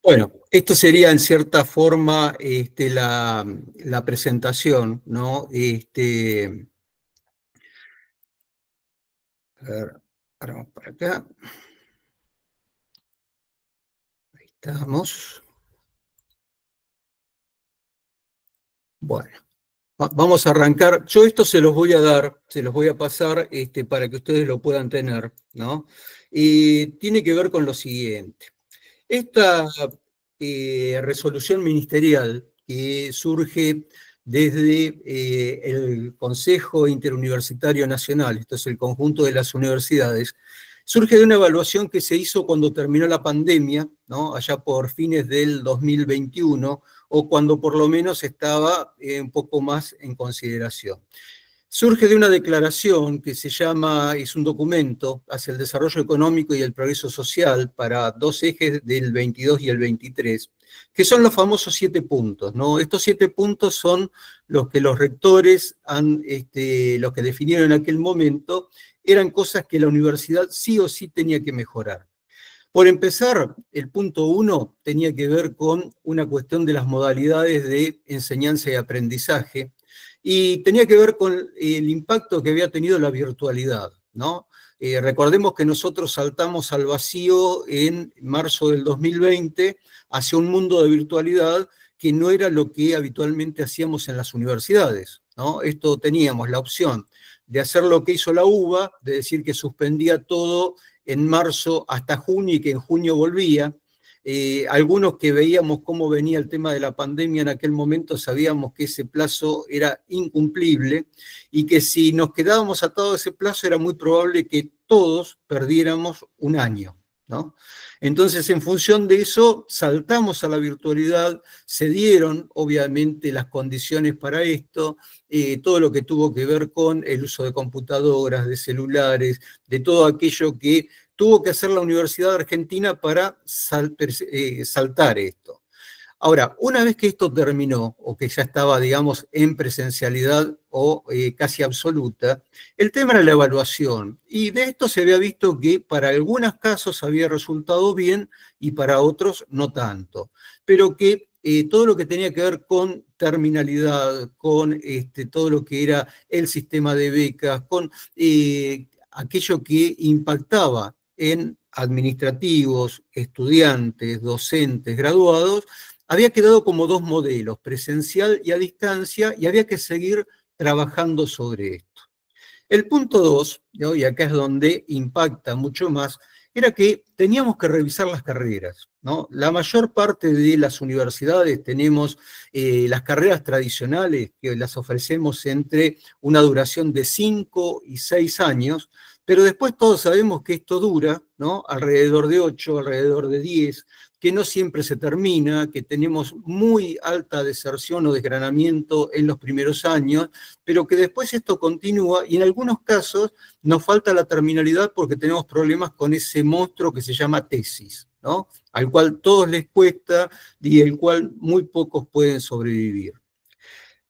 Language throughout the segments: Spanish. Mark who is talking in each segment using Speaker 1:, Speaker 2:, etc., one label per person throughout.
Speaker 1: Bueno, esto sería en cierta forma la presentación, ¿no? A ver, ahora vamos para acá. Ahí estamos. Bueno, vamos a arrancar. Yo esto se los voy a dar, se los voy a pasar para que ustedes lo puedan tener, ¿no? Y tiene que ver con lo siguiente. Esta resolución ministerial que surge desde el Consejo Interuniversitario Nacional, esto es el conjunto de las universidades, surge de una evaluación que se hizo cuando terminó la pandemia, ¿no? Allá por fines del 2021, o cuando por lo menos estaba un poco más en consideración. Surge de una declaración que se llama, es un documento hacia el desarrollo económico y el progreso social para dos ejes del 22 y el 23, que son los famosos 7 puntos, ¿no? Estos 7 puntos son los que los rectores los que definieron en aquel momento, eran cosas que la universidad sí o sí tenía que mejorar. Por empezar, el punto 1 tenía que ver con una cuestión de las modalidades de enseñanza y aprendizaje, y tenía que ver con el impacto que había tenido la virtualidad, ¿no? Recordemos que nosotros saltamos al vacío en marzo del 2020 hacia un mundo de virtualidad que no era lo que habitualmente hacíamos en las universidades, ¿no? Esto teníamos la opción de hacer lo que hizo la UBA, de decir que suspendía todo en marzo hasta junio y que en junio volvía. Algunos que veíamos cómo venía el tema de la pandemia en aquel momento sabíamos que ese plazo era incumplible y que si nos quedábamos atados a ese plazo era muy probable que todos perdiéramos un año, ¿no? Entonces, en función de eso, saltamos a la virtualidad, se dieron obviamente las condiciones para esto, todo lo que tuvo que ver con el uso de computadoras, de celulares, de todo aquello que tuvo que hacer la Universidad Argentina para saltar esto. Ahora, una vez que esto terminó, o que ya estaba, digamos, en presencialidad o casi absoluta, el tema era la evaluación. Y de esto se había visto que para algunos casos había resultado bien y para otros no tanto. Pero que todo lo que tenía que ver con terminalidad, con todo lo que era el sistema de becas, con aquello que impactaba en administrativos, estudiantes, docentes, graduados, había quedado como dos modelos, presencial y a distancia, y había que seguir trabajando sobre esto. El punto 2, ¿no? Y acá es donde impacta mucho más, era que teníamos que revisar las carreras, ¿no? La mayor parte de las universidades tenemos las carreras tradicionales que las ofrecemos entre una duración de 5 y 6 años, pero después todos sabemos que esto dura, ¿no? Alrededor de 8, alrededor de 10, que no siempre se termina, que tenemos muy alta deserción o desgranamiento en los primeros años, pero que después esto continúa y en algunos casos nos falta la terminalidad porque tenemos problemas con ese monstruo que se llama tesis, ¿no? Al cual todos les cuesta y el cual muy pocos pueden sobrevivir.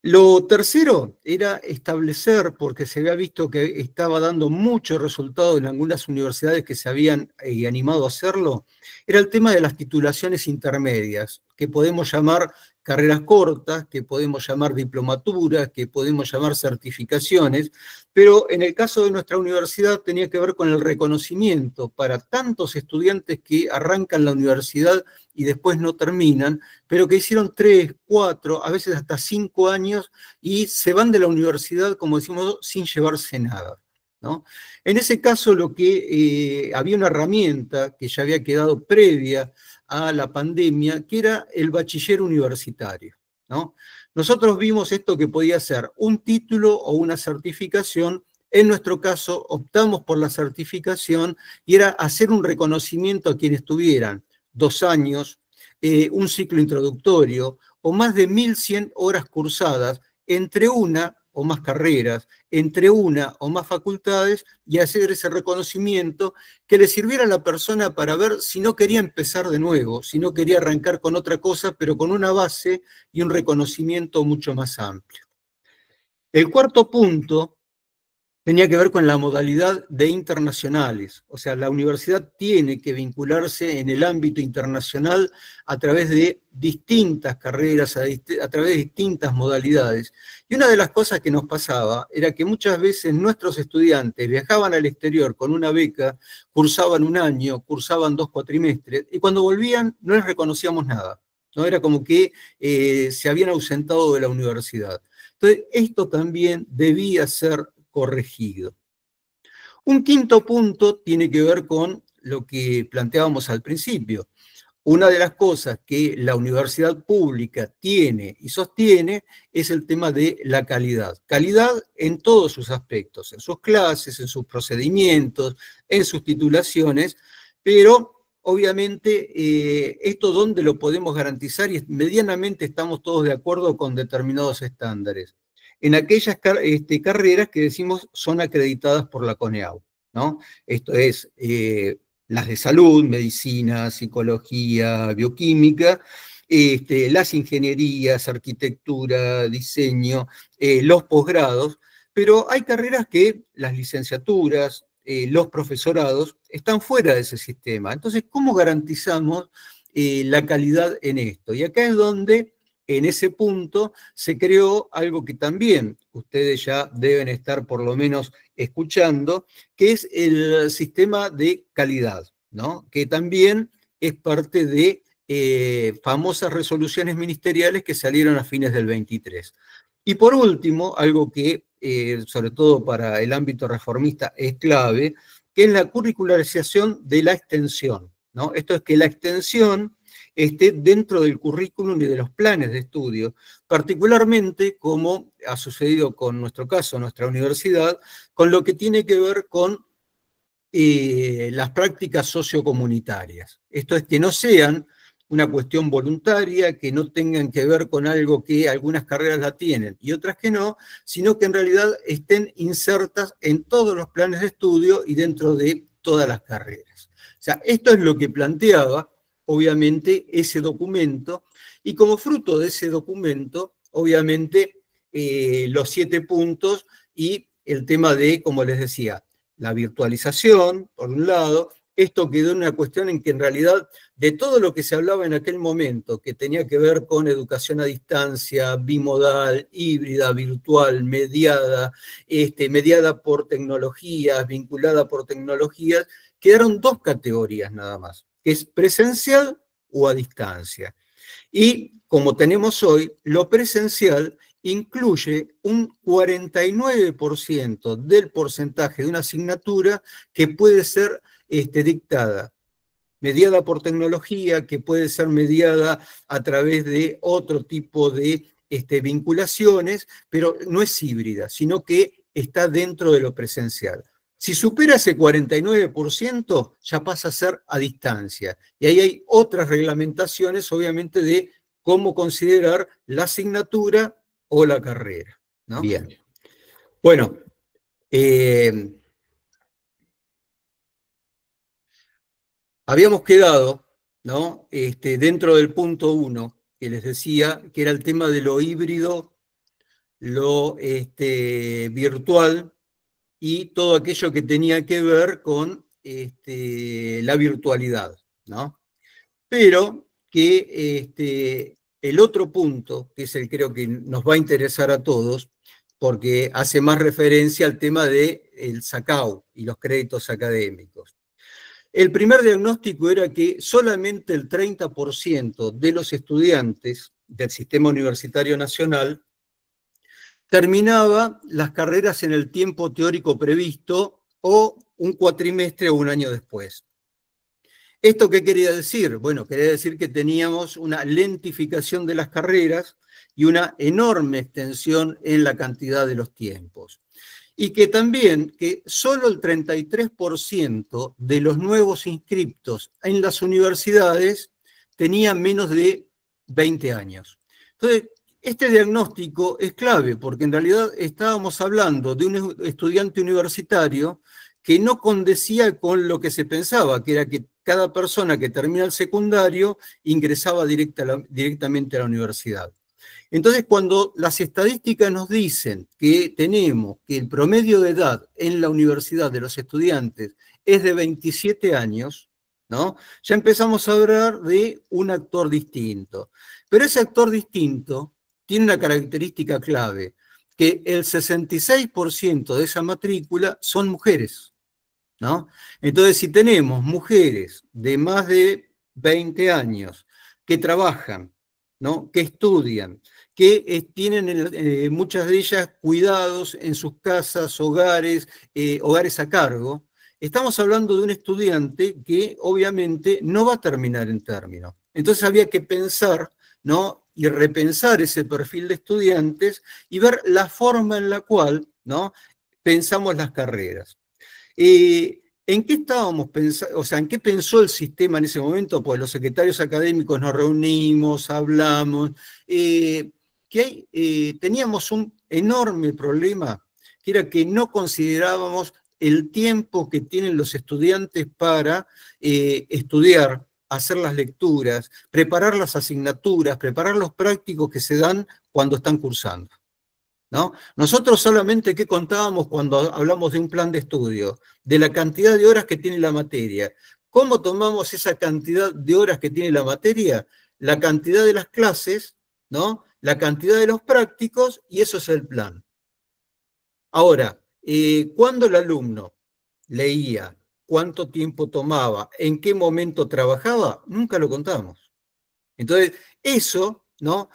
Speaker 1: Lo tercero era establecer, porque se había visto que estaba dando mucho resultado en algunas universidades que se habían animado a hacerlo, era el tema de las titulaciones intermedias, que podemos llamar carreras cortas, que podemos llamar diplomaturas, que podemos llamar certificaciones, pero en el caso de nuestra universidad tenía que ver con el reconocimiento para tantos estudiantes que arrancan la universidad y después no terminan, pero que hicieron 3, 4, a veces hasta 5 años y se van de la universidad, como decimos, sin llevarse nada, ¿no? En ese caso, lo que había una herramienta que ya había quedado previa a la pandemia, que era el bachiller universitario, ¿no? Nosotros vimos esto que podía ser un título o una certificación. En nuestro caso, optamos por la certificación y era hacer un reconocimiento a quienes tuvieran 2 años, un ciclo introductorio o más de 1.100 horas cursadas entre una o más carreras, entre una o más facultades y hacer ese reconocimiento que le sirviera a la persona para ver si no quería empezar de nuevo, si no quería arrancar con otra cosa, pero con una base y un reconocimiento mucho más amplio. El cuarto punto tenía que ver con la modalidad de internacionales. O sea, la universidad tiene que vincularse en el ámbito internacional a través de distintas carreras, a través de distintas modalidades. Y una de las cosas que nos pasaba era que muchas veces nuestros estudiantes viajaban al exterior con una beca, cursaban un año, cursaban 2 cuatrimestres, y cuando volvían no les reconocíamos nada. ¿No? Era como que se habían ausentado de la universidad. Entonces, esto también debía ser corregido. Un quinto punto tiene que ver con lo que planteábamos al principio. Una de las cosas que la universidad pública tiene y sostiene es el tema de la calidad. Calidad en todos sus aspectos, en sus clases, en sus procedimientos, en sus titulaciones, pero obviamente esto dónde lo podemos garantizar y medianamente estamos todos de acuerdo con determinados estándares. En aquellas carreras que decimos son acreditadas por la CONEAU, ¿no? Esto es las de salud, medicina, psicología, bioquímica, las ingenierías, arquitectura, diseño, los posgrados, pero hay carreras que las licenciaturas, los profesorados, están fuera de ese sistema. Entonces, ¿cómo garantizamos la calidad en esto? Y acá es donde, en ese punto, se creó algo que también ustedes ya deben estar por lo menos escuchando, que es el sistema de calidad, ¿no? Que también es parte de famosas resoluciones ministeriales que salieron a fines del 23. Y por último, algo que sobre todo para el ámbito reformista es clave, que es la curricularización de la extensión, ¿no? Esto es que la extensión esté dentro del currículum y de los planes de estudio, particularmente como ha sucedido con nuestro caso, nuestra universidad, con lo que tiene que ver con las prácticas sociocomunitarias. Esto es que no sean una cuestión voluntaria, que no tengan que ver con algo que algunas carreras la tienen y otras que no, sino que en realidad estén insertas en todos los planes de estudio y dentro de todas las carreras. O sea, esto es lo que planteaba, obviamente, ese documento, y como fruto de ese documento, obviamente, los 7 puntos y el tema de, como les decía, la virtualización, por un lado. Esto quedó en una cuestión en que en realidad de todo lo que se hablaba en aquel momento, que tenía que ver con educación a distancia, bimodal, híbrida, virtual, mediada, mediada por tecnologías, vinculada por tecnologías, quedaron 2 categorías nada más, que es presencial o a distancia. Y como tenemos hoy, lo presencial incluye un 49% del porcentaje de una asignatura que puede ser dictada, mediada por tecnología, que puede ser mediada a través de otro tipo de vinculaciones, pero no es híbrida, sino que está dentro de lo presencial. Si supera ese 49%, ya pasa a ser a distancia. Y ahí hay otras reglamentaciones, obviamente, de cómo considerar la asignatura o la carrera, ¿no? Bien. Bueno, habíamos quedado, ¿no? Dentro del punto 1, que les decía, que era el tema de lo híbrido, lo virtual y todo aquello que tenía que ver con la virtualidad, ¿no? Pero que el otro punto, que es el creo que nos va a interesar a todos, porque hace más referencia al tema del SACAU y los créditos académicos. El primer diagnóstico era que solamente el 30% de los estudiantes del Sistema Universitario Nacional terminaba las carreras en el tiempo teórico previsto o un cuatrimestre o un año después. ¿Esto qué quería decir? Bueno, quería decir que teníamos una lentificación de las carreras y una enorme extensión en la cantidad de los tiempos. Y que también que solo el 33% de los nuevos inscriptos en las universidades tenían menos de 20 años. Entonces, este diagnóstico es clave, porque en realidad estábamos hablando de un estudiante universitario que no condecía con lo que se pensaba, que era que cada persona que termina el secundario ingresaba directamente a la universidad. Entonces, cuando las estadísticas nos dicen que tenemos que el promedio de edad en la universidad de los estudiantes es de 27 años, ¿no? Ya empezamos a hablar de un actor distinto. Pero ese actor distinto tiene una característica clave, que el 66% de esa matrícula son mujeres, ¿no? Entonces, si tenemos mujeres de más de 20 años que trabajan, ¿no? Que estudian, que tienen muchas de ellas cuidados en sus casas, hogares, hogares a cargo, estamos hablando de un estudiante que obviamente no va a terminar en término. Entonces había que pensar, ¿no? Y repensar ese perfil de estudiantes y ver la forma en la cual, ¿no? Pensamos las carreras. ¿En qué estábamos pensando? O sea, ¿en qué pensó el sistema en ese momento? Pues los secretarios académicos nos reunimos, hablamos, teníamos un enorme problema, que era que no considerábamos el tiempo que tienen los estudiantes para estudiar, hacer las lecturas, preparar las asignaturas, preparar los prácticos que se dan cuando están cursando, ¿no? Nosotros solamente ¿qué contábamos cuando hablamos de un plan de estudio? De la cantidad de horas que tiene la materia. ¿Cómo tomamos esa cantidad de horas que tiene la materia? La cantidad de las clases, ¿no? La cantidad de los prácticos, y eso es el plan. Ahora, cuando el alumno leía, cuánto tiempo tomaba, en qué momento trabajaba, nunca lo contamos. Entonces, eso, ¿no?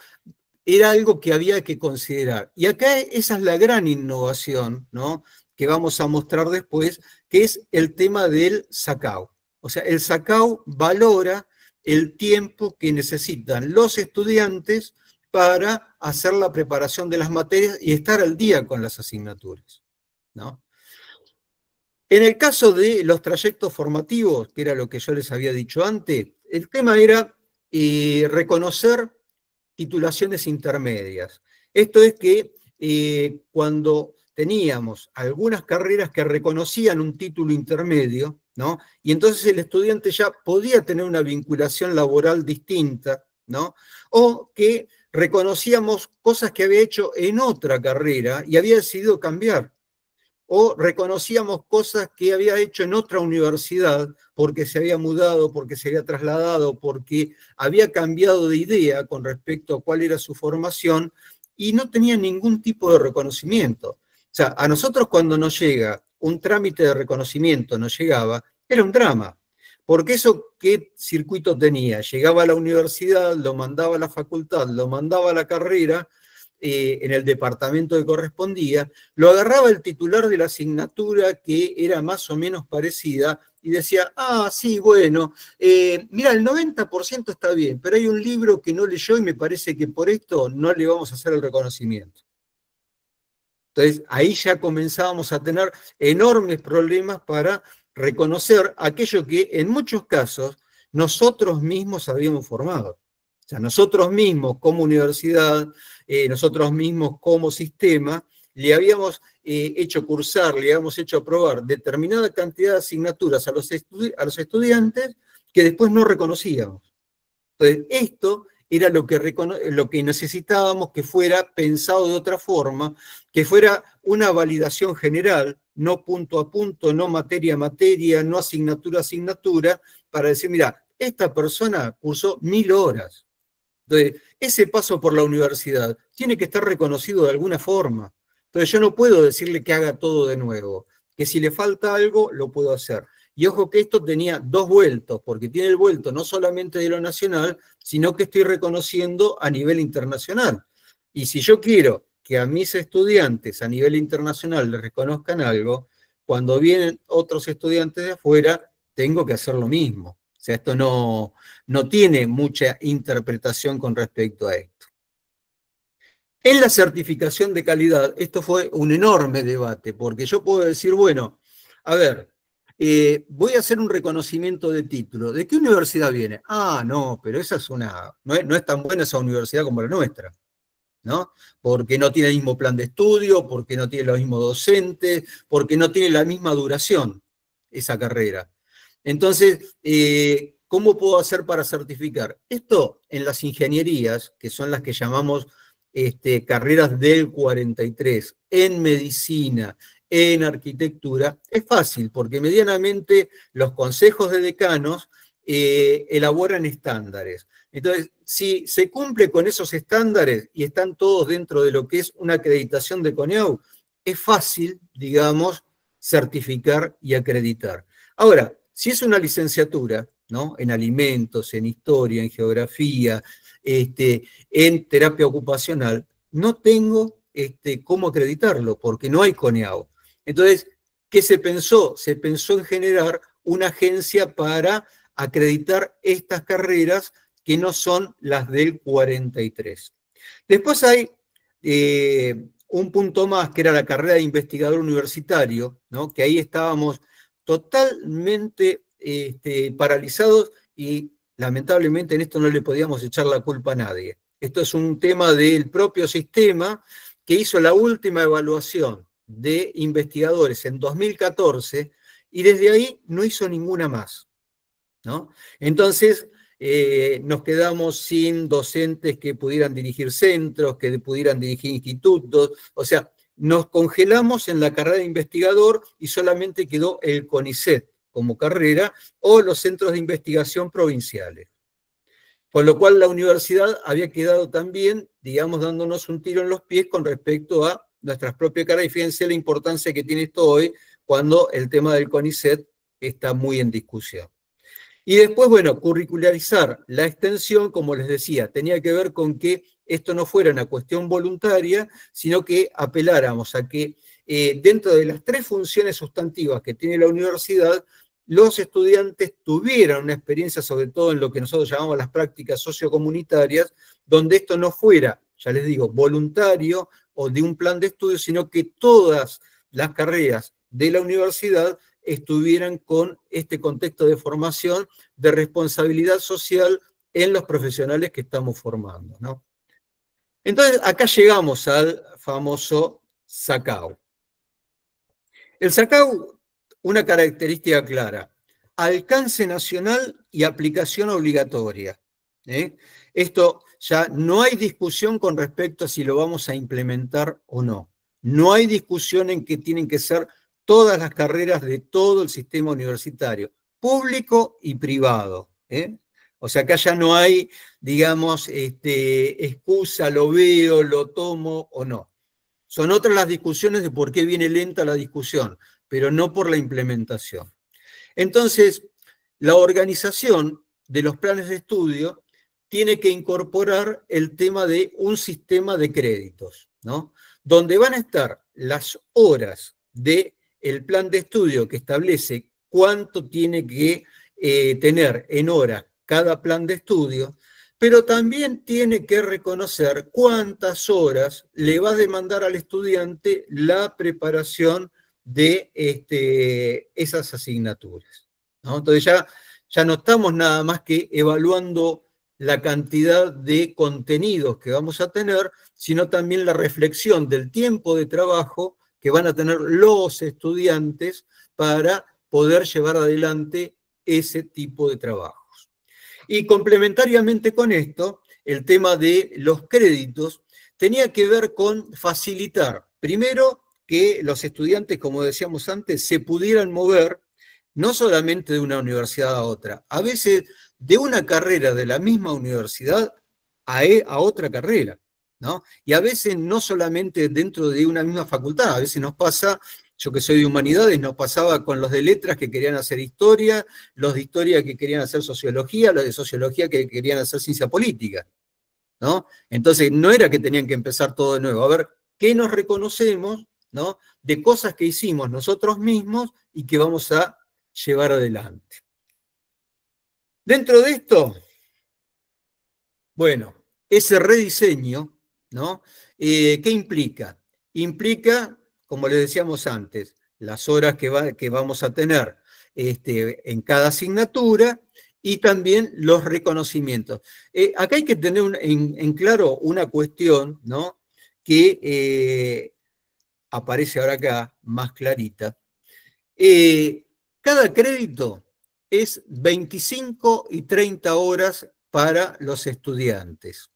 Speaker 1: Era algo que había que considerar. Y acá esa es la gran innovación, ¿no? Que vamos a mostrar después, que es el tema del SACAU. O sea, el SACAU valora el tiempo que necesitan los estudiantes para hacer la preparación de las materias y estar al día con las asignaturas, ¿no? En el caso de los trayectos formativos, que era lo que yo les había dicho antes, el tema era reconocer titulaciones intermedias. Esto es que cuando teníamos algunas carreras que reconocían un título intermedio, ¿no? Y entonces el estudiante ya podía tener una vinculación laboral distinta, ¿no? O que reconocíamos cosas que había hecho en otra carrera y había decidido cambiar. O reconocíamos cosas que había hecho en otra universidad porque se había mudado, porque se había trasladado, porque había cambiado de idea con respecto a cuál era su formación y no tenía ningún tipo de reconocimiento. O sea, a nosotros cuando nos llega un trámite de reconocimiento, nos llegaba, era un drama. Porque eso, ¿qué circuito tenía? Llegaba a la universidad, lo mandaba a la facultad, lo mandaba a la carrera, en el departamento que correspondía, lo agarraba el titular de la asignatura que era más o menos parecida y decía, ah, sí, bueno, mira, el 90% está bien, pero hay un libro que no leyó y me parece que por esto no le vamos a hacer el reconocimiento. Entonces, ahí ya comenzábamos a tener enormes problemas para reconocer aquello que en muchos casos nosotros mismos habíamos formado. O sea, nosotros mismos como universidad, nosotros mismos como sistema, le habíamos hecho cursar, le habíamos hecho aprobar determinada cantidad de asignaturas a los estudiantes que después no reconocíamos. Entonces, esto era lo que necesitábamos que fuera pensado de otra forma, que fuera una validación general, no punto a punto, no materia a materia, no asignatura a asignatura, para decir, mira, esta persona cursó 1000 horas. Entonces, ese paso por la universidad tiene que estar reconocido de alguna forma. Entonces, yo no puedo decirle que haga todo de nuevo, que si le falta algo, lo puedo hacer. Y ojo que esto tenía dos vueltos, porque tiene el vuelto no solamente de lo nacional, sino que estoy reconociendo a nivel internacional. Y si yo quiero que a mis estudiantes a nivel internacional les reconozcan algo, cuando vienen otros estudiantes de afuera, tengo que hacer lo mismo. O sea, esto no tiene mucha interpretación con respecto a esto. En la certificación de calidad, esto fue un enorme debate, porque yo puedo decir, bueno, a ver, voy a hacer un reconocimiento de título. ¿De qué universidad viene? Ah, no, pero esa es no es tan buena esa universidad como la nuestra, ¿no? Porque no tiene el mismo plan de estudio, porque no tiene los mismos docentes, porque no tiene la misma duración esa carrera. Entonces, ¿cómo puedo hacer para certificar? Esto en las ingenierías, que son las que llamamos carreras del 43, en medicina, en arquitectura, es fácil, porque medianamente los consejos de decanos elaboran estándares. Entonces, si se cumple con esos estándares y están todos dentro de lo que es una acreditación de CONEAU, es fácil, digamos, certificar y acreditar. Ahora, si es una licenciatura, ¿no? En alimentos, en historia, en geografía, en terapia ocupacional, no tengo cómo acreditarlo, porque no hay CONEAU. Entonces, ¿qué se pensó? Se pensó en generar una agencia para acreditar estas carreras que no son las del 43. Después hay un punto más, que era la carrera de investigador universitario, ¿no? Que ahí estábamos totalmente paralizados y lamentablemente en esto no le podíamos echar la culpa a nadie. Esto es un tema del propio sistema que hizo la última evaluación de investigadores en 2014 y desde ahí no hizo ninguna más, ¿no? Entonces, nos quedamos sin docentes que pudieran dirigir centros, que pudieran dirigir institutos, o sea, nos congelamos en la carrera de investigador y solamente quedó el CONICET como carrera o los centros de investigación provinciales. Con lo cual la universidad había quedado también, digamos, dándonos un tiro en los pies con respecto a nuestras propias carreras, y fíjense la importancia que tiene esto hoy cuando el tema del CONICET está muy en discusión. Y después, bueno, curricularizar la extensión, como les decía, tenía que ver con que esto no fuera una cuestión voluntaria, sino que apeláramos a que dentro de las 3 funciones sustantivas que tiene la universidad, los estudiantes tuvieran una experiencia, sobre todo en lo que nosotros llamamos las prácticas sociocomunitarias, donde esto no fuera, ya les digo, voluntario o de un plan de estudio, sino que todas las carreras de la universidad estuvieran con este contexto de formación, de responsabilidad social en los profesionales que estamos formando, ¿no? Entonces, acá llegamos al famoso SACAU. El SACAU, una característica clara: alcance nacional y aplicación obligatoria. Esto ya no hay discusión con respecto a si lo vamos a implementar o no. No hay discusión en que tienen que ser todas las carreras de todo el sistema universitario, público y privado. O sea, acá ya no hay, digamos, excusa, lo veo, lo tomo o no. Son otras las discusiones de por qué viene lenta la discusión, pero no por la implementación. Entonces, la organización de los planes de estudio tiene que incorporar el tema de un sistema de créditos, ¿no? Donde van a estar las horas del plan de estudio que establece cuánto tiene que tener en horas cada plan de estudio, pero también tiene que reconocer cuántas horas le va a demandar al estudiante la preparación de esas asignaturas, ¿no? Entonces ya no estamos nada más que evaluando la cantidad de contenidos que vamos a tener, sino también la reflexión del tiempo de trabajo que van a tener los estudiantes para poder llevar adelante ese tipo de trabajos. Y complementariamente con esto, el tema de los créditos tenía que ver con facilitar, primero, que los estudiantes, como decíamos antes, se pudieran mover no solamente de una universidad a otra, a veces de una carrera de la misma universidad a otra carrera, ¿no? Y a veces no solamente dentro de una misma facultad, a veces nos pasa, yo que soy de humanidades, nos pasaba con los de letras que querían hacer historia, los de historia que querían hacer sociología, los de sociología que querían hacer ciencia política, ¿no? Entonces no era que tenían que empezar todo de nuevo, a ver qué nos reconocemos, ¿no? De cosas que hicimos nosotros mismos y que vamos a llevar adelante. Dentro de esto, bueno, ese rediseño, ¿no? ¿Qué implica? Implica, como les decíamos antes, las horas que vamos a tener en cada asignatura y también los reconocimientos. Acá hay que tener en claro una cuestión, ¿no? Que aparece ahora acá más clarita. Cada crédito es 25 y 30 horas para los estudiantes.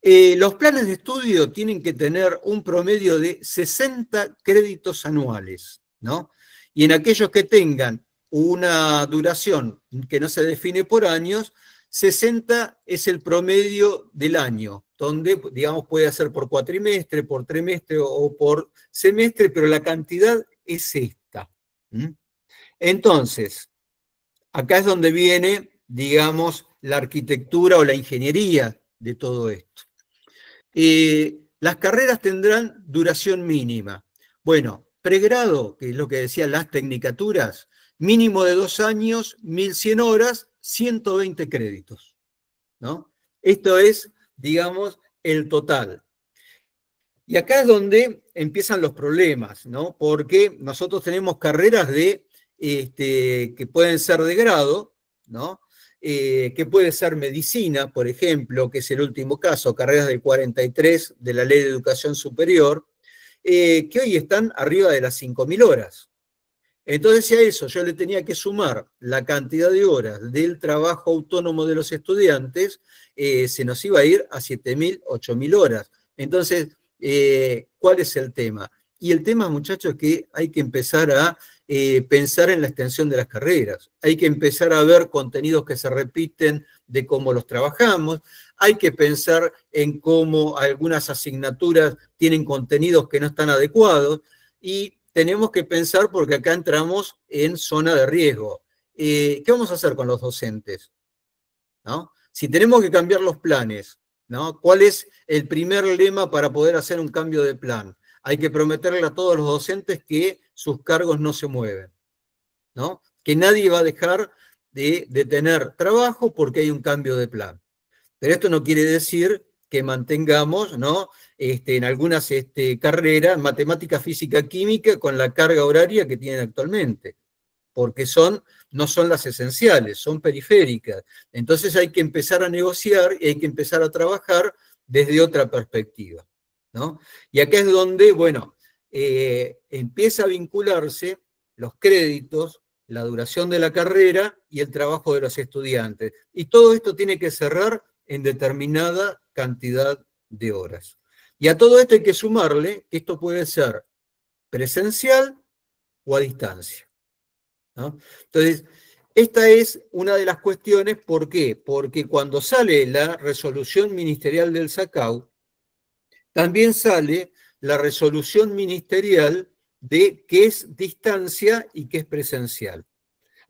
Speaker 1: Los planes de estudio tienen que tener un promedio de 60 créditos anuales, ¿no? Y en aquellos que tengan una duración que no se define por años, 60 es el promedio del año, donde, digamos, puede ser por cuatrimestre, por trimestre o por semestre, pero la cantidad es esta. Entonces, acá es donde viene, digamos, la arquitectura o la ingeniería de todo esto. Las carreras tendrán duración mínima. Bueno, pregrado, que es lo que decían las tecnicaturas, mínimo de 2 años, 1.100 horas, 120 créditos, ¿no? Esto es, digamos, el total. Y acá es donde empiezan los problemas, ¿no? Porque nosotros tenemos carreras que pueden ser de grado, ¿no? Que puede ser medicina, por ejemplo, que es el último caso, carreras del 43 de la Ley de Educación Superior, que hoy están arriba de las 5.000 horas. Entonces, si a eso yo le tenía que sumar la cantidad de horas del trabajo autónomo de los estudiantes, se nos iba a ir a 7.000, 8.000 horas. Entonces, ¿cuál es el tema? Y el tema, muchachos, es que hay que empezar a pensar en la extensión de las carreras. Hay que empezar a ver contenidos que se repiten de cómo los trabajamos. Hay que pensar en cómo algunas asignaturas tienen contenidos que no están adecuados. Y tenemos que pensar, porque acá entramos en zona de riesgo. ¿Qué vamos a hacer con los docentes? ¿No? Si tenemos que cambiar los planes, ¿no? ¿Cuál es el primer lema para poder hacer un cambio de plan? Hay que prometerle a todos los docentes que sus cargos no se mueven, ¿no? Que nadie va a dejar de tener trabajo porque hay un cambio de plan. Pero esto no quiere decir que mantengamos, ¿no? En algunas carreras, matemática, física, química, con la carga horaria que tienen actualmente, porque no son las esenciales, son periféricas. Entonces hay que empezar a negociar y hay que empezar a trabajar desde otra perspectiva, ¿no? Y acá es donde, bueno, empieza a vincularse los créditos, la duración de la carrera y el trabajo de los estudiantes. Y todo esto tiene que cerrar en determinada cantidad de horas. Y a todo esto hay que sumarle que esto puede ser presencial o a distancia, ¿no? Entonces, esta es una de las cuestiones. ¿Por qué? Porque cuando sale la resolución ministerial del SACAU, también sale la resolución ministerial de qué es distancia y qué es presencial.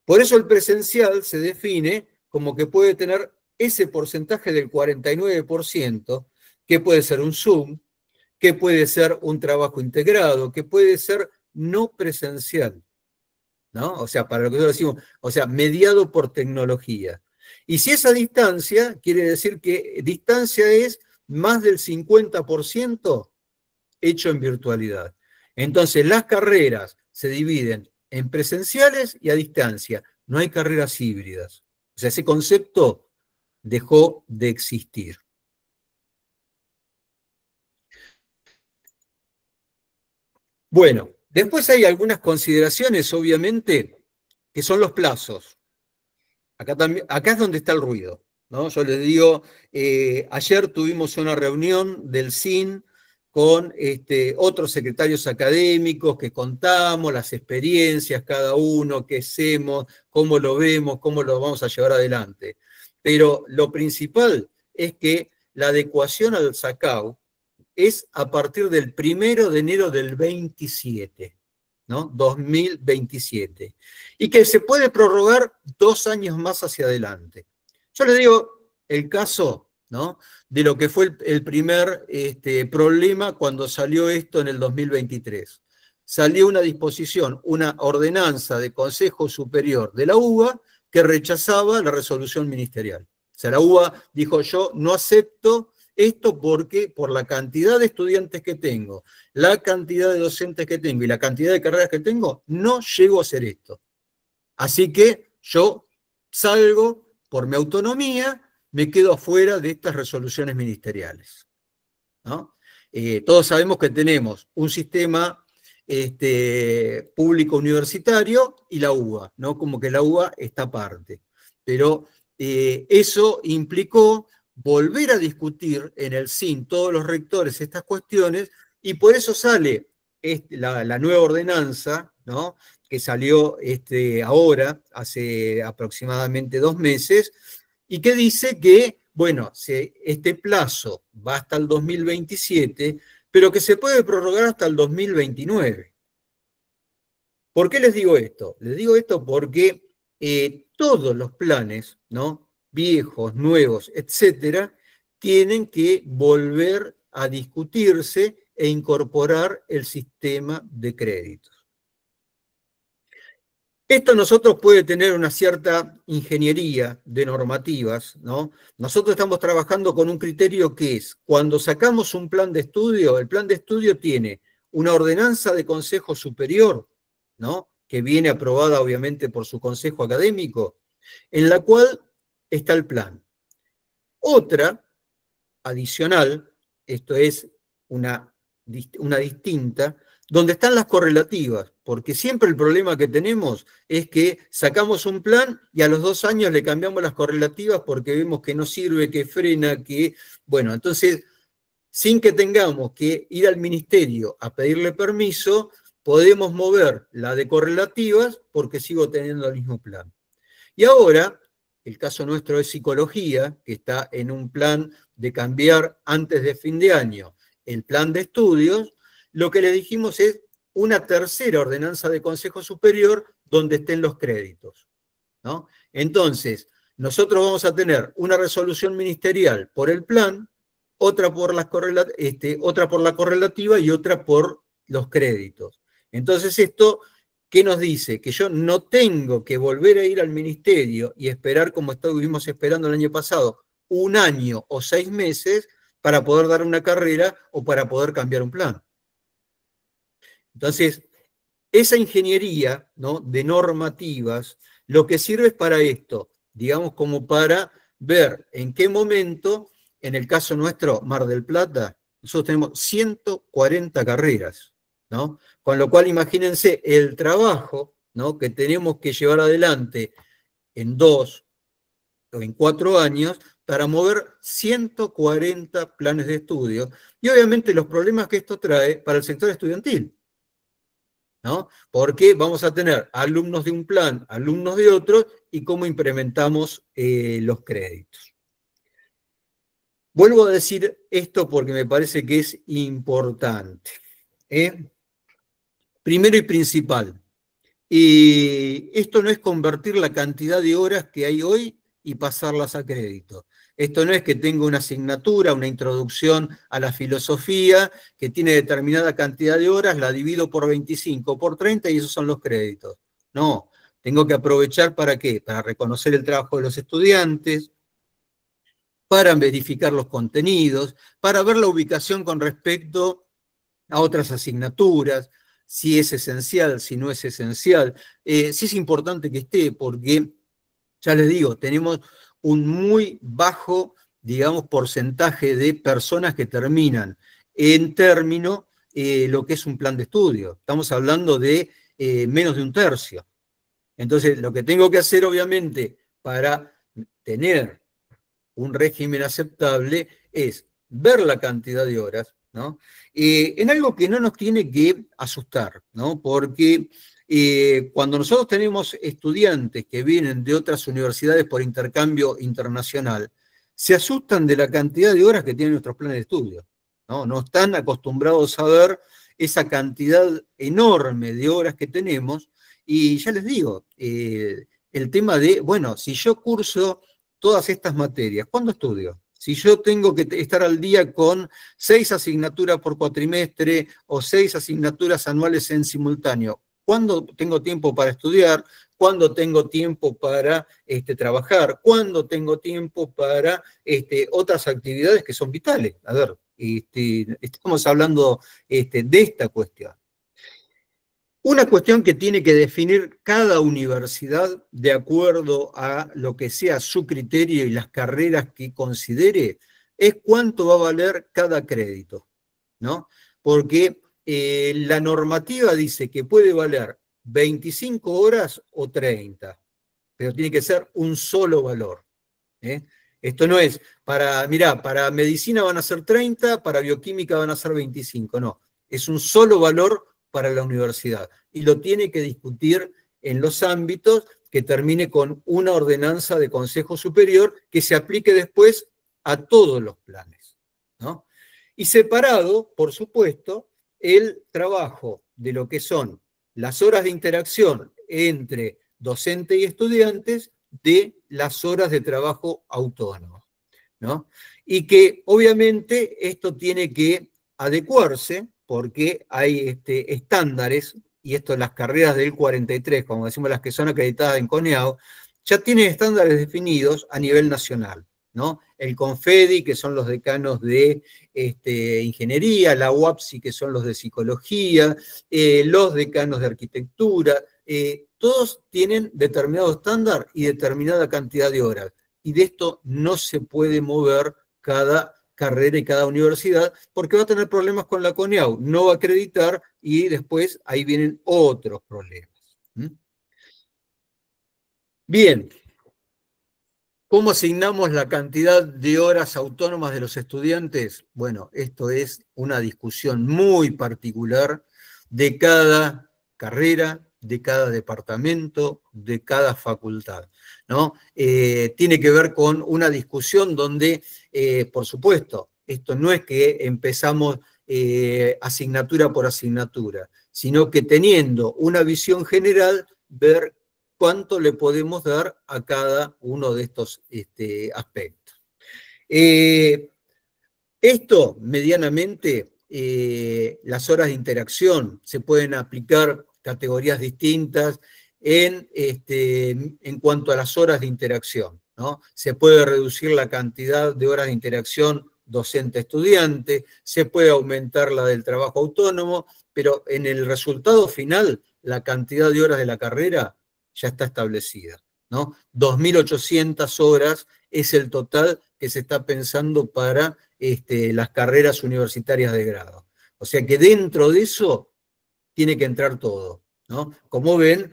Speaker 1: Por eso el presencial se define como que puede tener ese porcentaje del 49%, que puede ser un Zoom, que puede ser un trabajo integrado, que puede ser no presencial, ¿no? O sea, para lo que nosotros decimos, o sea, mediado por tecnología. Y si esa distancia, quiere decir que distancia es más del 50% hecho en virtualidad. Entonces, las carreras se dividen en presenciales y a distancia. No hay carreras híbridas. O sea, ese concepto dejó de existir. Bueno, después hay algunas consideraciones, obviamente, que son los plazos. Acá es donde está el ruido, ¿no? Yo les digo, ayer tuvimos una reunión del SIN con otros secretarios académicos que contamos las experiencias, cada uno, qué hacemos, cómo lo vemos, cómo lo vamos a llevar adelante. Pero lo principal es que la adecuación al SACAU es a partir del 1 de enero del 27, ¿no? 2027. Y que se puede prorrogar 2 años más hacia adelante. Yo les digo el caso, ¿no?, de lo que fue el primer problema cuando salió esto en el 2023. Salió una disposición, una ordenanza de Consejo Superior de la UBA que rechazaba la resolución ministerial. O sea, la UBA dijo: yo no acepto esto porque por la cantidad de estudiantes que tengo, la cantidad de docentes que tengo y la cantidad de carreras que tengo, no llego a hacer esto. Así que yo salgo por mi autonomía, me quedo afuera de estas resoluciones ministeriales, ¿no? Todos sabemos que tenemos un sistema público universitario y la UBA, ¿no? Como que la UBA está aparte. Pero eso implicó volver a discutir en el CIN todos los rectores estas cuestiones, y por eso sale la nueva ordenanza, ¿no? Que salió ahora, hace aproximadamente 2 meses, y que dice que, bueno, este plazo va hasta el 2027, pero que se puede prorrogar hasta el 2029. ¿Por qué les digo esto? Les digo esto porque todos los planes, ¿no? Viejos, nuevos, etcétera, tienen que volver a discutirse e incorporar el sistema de créditos. Esto nosotros puede tener una cierta ingeniería de normativas, ¿no? Nosotros estamos trabajando con un criterio que es, cuando sacamos un plan de estudio, el plan de estudio tiene una ordenanza de Consejo Superior, ¿no? Que viene aprobada obviamente por su consejo académico, en la cual está el plan. Otra, adicional, esto es una distinta, donde están las correlativas, porque siempre el problema que tenemos es que sacamos un plan y a los 2 años le cambiamos las correlativas porque vemos que no sirve, que frena, que... Bueno, entonces, sin que tengamos que ir al ministerio a pedirle permiso, podemos mover la de correlativas porque sigo teniendo el mismo plan. Y ahora, el caso nuestro es psicología, que está en un plan de cambiar antes de fin de año el plan de estudios. Lo que le dijimos es una tercera ordenanza de Consejo Superior donde estén los créditos, ¿no? Entonces, nosotros vamos a tener una resolución ministerial por el plan, otra por la correlativa y otra por los créditos. Entonces, esto, ¿qué nos dice? Que yo no tengo que volver a ir al ministerio y esperar, como estuvimos esperando el año pasado, 1 año o 6 meses para poder dar una carrera o para poder cambiar un plan. Entonces, esa ingeniería, ¿no?, de normativas, lo que sirve es para esto, digamos, como para ver en qué momento, en el caso nuestro, Mar del Plata, nosotros tenemos 140 carreras, ¿no? Con lo cual, imagínense el trabajo, ¿no?, que tenemos que llevar adelante en 2 o en 4 años para mover 140 planes de estudio, y obviamente los problemas que esto trae para el sector estudiantil, ¿no? Porque vamos a tener alumnos de un plan, alumnos de otro, y cómo implementamos los créditos. Vuelvo a decir esto porque me parece que es importante. Primero y principal, esto no es convertir la cantidad de horas que hay hoy y pasarlas a crédito. Esto no es que tenga una asignatura, una introducción a la filosofía, que tiene determinada cantidad de horas, la divido por 25, por 30 y esos son los créditos. No, tengo que aprovechar ¿para qué? Para reconocer el trabajo de los estudiantes, para verificar los contenidos, para ver la ubicación con respecto a otras asignaturas, si es esencial, si no es esencial, si es importante que esté, porque, ya les digo, tenemos un muy bajo, digamos, porcentaje de personas que terminan en término lo que es un plan de estudio. Estamos hablando de menos de 1/3. Entonces, lo que tengo que hacer, obviamente, para tener un régimen aceptable es ver la cantidad de horas, ¿no? En algo que no nos tiene que asustar, ¿no? Porque cuando nosotros tenemos estudiantes que vienen de otras universidades por intercambio internacional, se asustan de la cantidad de horas que tienen nuestros planes de estudio, ¿no? No están acostumbrados a ver esa cantidad enorme de horas que tenemos, y ya les digo, el tema de, bueno, si yo curso todas estas materias, ¿cuándo estudio? Si yo tengo que estar al día con 6 asignaturas por cuatrimestre o 6 asignaturas anuales en simultáneo, ¿cuándo tengo tiempo para estudiar? ¿Cuándo tengo tiempo para trabajar? ¿Cuándo tengo tiempo para otras actividades que son vitales? A ver, estamos hablando de esta cuestión. Una cuestión que tiene que definir cada universidad de acuerdo a lo que sea su criterio y las carreras que considere es cuánto va a valer cada crédito, ¿no? Porque la normativa dice que puede valer 25 horas o 30, pero tiene que ser un solo valor. Esto no es, mirá, para medicina van a ser 30, para bioquímica van a ser 25, no. Es un solo valor para la universidad y lo tiene que discutir en los ámbitos que termine con una ordenanza de Consejo Superior que se aplique después a todos los planes, ¿no? Y separado, por supuesto, el trabajo de lo que son las horas de interacción entre docente y estudiantes de las horas de trabajo autónomo, ¿no? Y que obviamente esto tiene que adecuarse porque hay estándares, y esto en las carreras del 43, como decimos las que son acreditadas en CONEAU, ya tienen estándares definidos a nivel nacional, ¿no? El CONFEDI, que son los decanos de ingeniería, la UAPSI, que son los de psicología, los decanos de arquitectura, todos tienen determinado estándar y determinada cantidad de horas. Y de esto no se puede mover cada carrera y cada universidad, porque va a tener problemas con la CONEAU, no va a acreditar y después ahí vienen otros problemas. Bien, ¿cómo asignamos la cantidad de horas autónomas de los estudiantes? Bueno, esto es una discusión muy particular de cada carrera, de cada departamento, de cada facultad, ¿no? Tiene que ver con una discusión donde, por supuesto, esto no es que empezamos asignatura por asignatura, sino que teniendo una visión general, ver cuánto le podemos dar a cada uno de estos aspectos. Esto, medianamente, las horas de interacción, se pueden aplicar categorías distintas en cuanto a las horas de interacción, ¿no? Se puede reducir la cantidad de horas de interacción docente-estudiante, se puede aumentar la del trabajo autónomo, pero en el resultado final, la cantidad de horas de la carrera ya está establecida, ¿no? 2.800 horas es el total que se está pensando para las carreras universitarias de grado. O sea que dentro de eso tiene que entrar todo, ¿no? Como ven,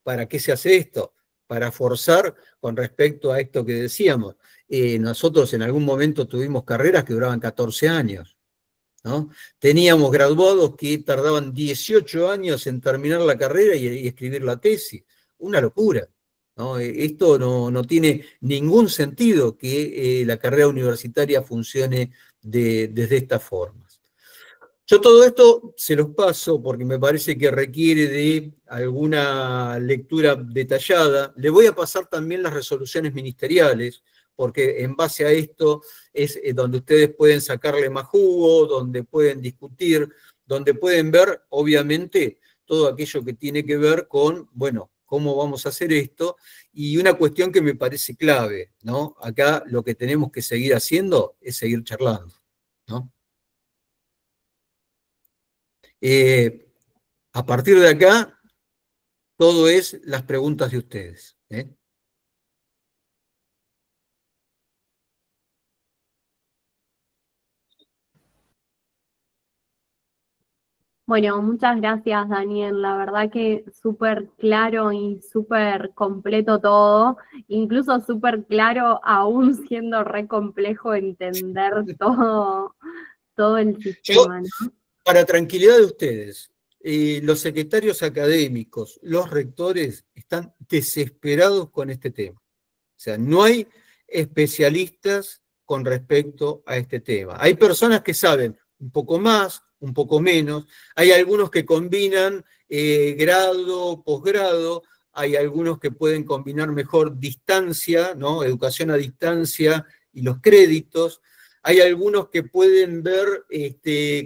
Speaker 1: ¿para qué se hace esto? Para forzar con respecto a esto que decíamos. Nosotros en algún momento tuvimos carreras que duraban 14 años, ¿no? Teníamos graduados que tardaban 18 años en terminar la carrera y escribir la tesis. Una locura, ¿no? Esto no tiene ningún sentido que la carrera universitaria funcione desde esta forma. Yo todo esto se los paso porque me parece que requiere de alguna lectura detallada. Le voy a pasar también las resoluciones ministeriales, porque en base a esto es donde ustedes pueden sacarle más jugo, donde pueden discutir, donde pueden ver, obviamente, todo aquello que tiene que ver con, bueno, cómo vamos a hacer esto, y una cuestión que me parece clave, ¿no? Acá lo que tenemos que seguir haciendo es seguir charlando, ¿no? A partir de acá, todo es las preguntas de ustedes.
Speaker 2: Bueno, muchas gracias, Daniel. La verdad que súper claro y súper completo todo, incluso súper claro, aún siendo re complejo entender todo el
Speaker 1: Yo,
Speaker 2: sistema, ¿no?
Speaker 1: para tranquilidad de ustedes, los secretarios académicos, los rectores, están desesperados con este tema. O sea, no hay especialistas con respecto a este tema. Hay personas que saben un poco más, un poco menos, hay algunos que combinan grado, posgrado, hay algunos que pueden combinar mejor distancia, ¿no? Educación a distancia y los créditos, hay algunos que pueden ver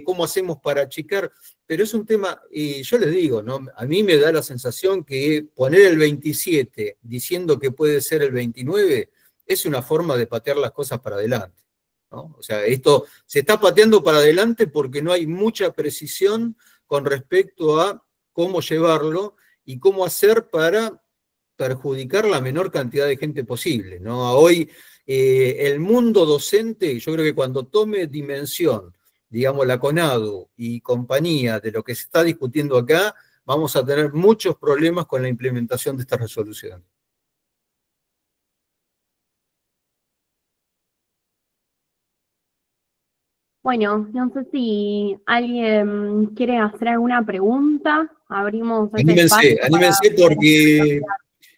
Speaker 1: cómo hacemos para achicar, pero es un tema, yo les digo, ¿no? A mí me da la sensación que poner el 27 diciendo que puede ser el 29 es una forma de patear las cosas para adelante, ¿no? O sea, esto se está pateando para adelante porque no hay mucha precisión con respecto a cómo llevarlo y cómo hacer para perjudicar la menor cantidad de gente posible, ¿no? Hoy el mundo docente, yo creo que cuando tome dimensión digamos, la CONADU y compañía de lo que se está discutiendo acá, vamos a tener muchos problemas con la implementación de esta resolución.
Speaker 2: Bueno, no sé si alguien quiere hacer alguna pregunta. Abrimos ese
Speaker 1: Anímense,
Speaker 2: espacio para
Speaker 1: anímense
Speaker 2: poder
Speaker 1: porque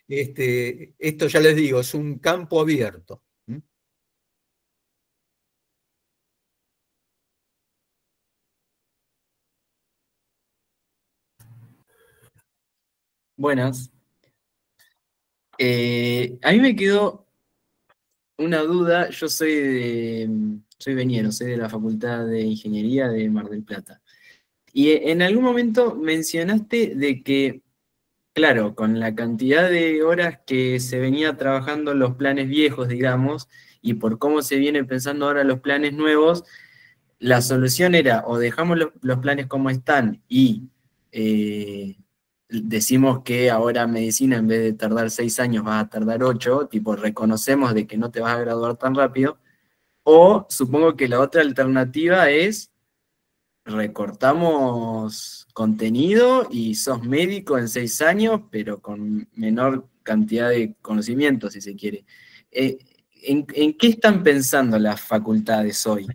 Speaker 2: intercambiar.
Speaker 1: esto ya les digo, es un campo abierto. ¿Mm?
Speaker 3: Buenas. A mí me quedó una duda. Yo soy veniero, soy de la Facultad de Ingeniería de Mar del Plata. Y en algún momento mencionaste de que, claro, con la cantidad de horas que se venía trabajando los planes viejos, digamos, y por cómo se viene pensando ahora los planes nuevos, la solución era o dejamos los planes como están y decimos que ahora medicina en vez de tardar 6 años va a tardar 8, tipo reconocemos de que no te vas a graduar tan rápido, o supongo que la otra alternativa es recortamos contenido y sos médico en 6 años, pero con menor cantidad de conocimiento, si se quiere. ¿En qué están pensando las facultades hoy?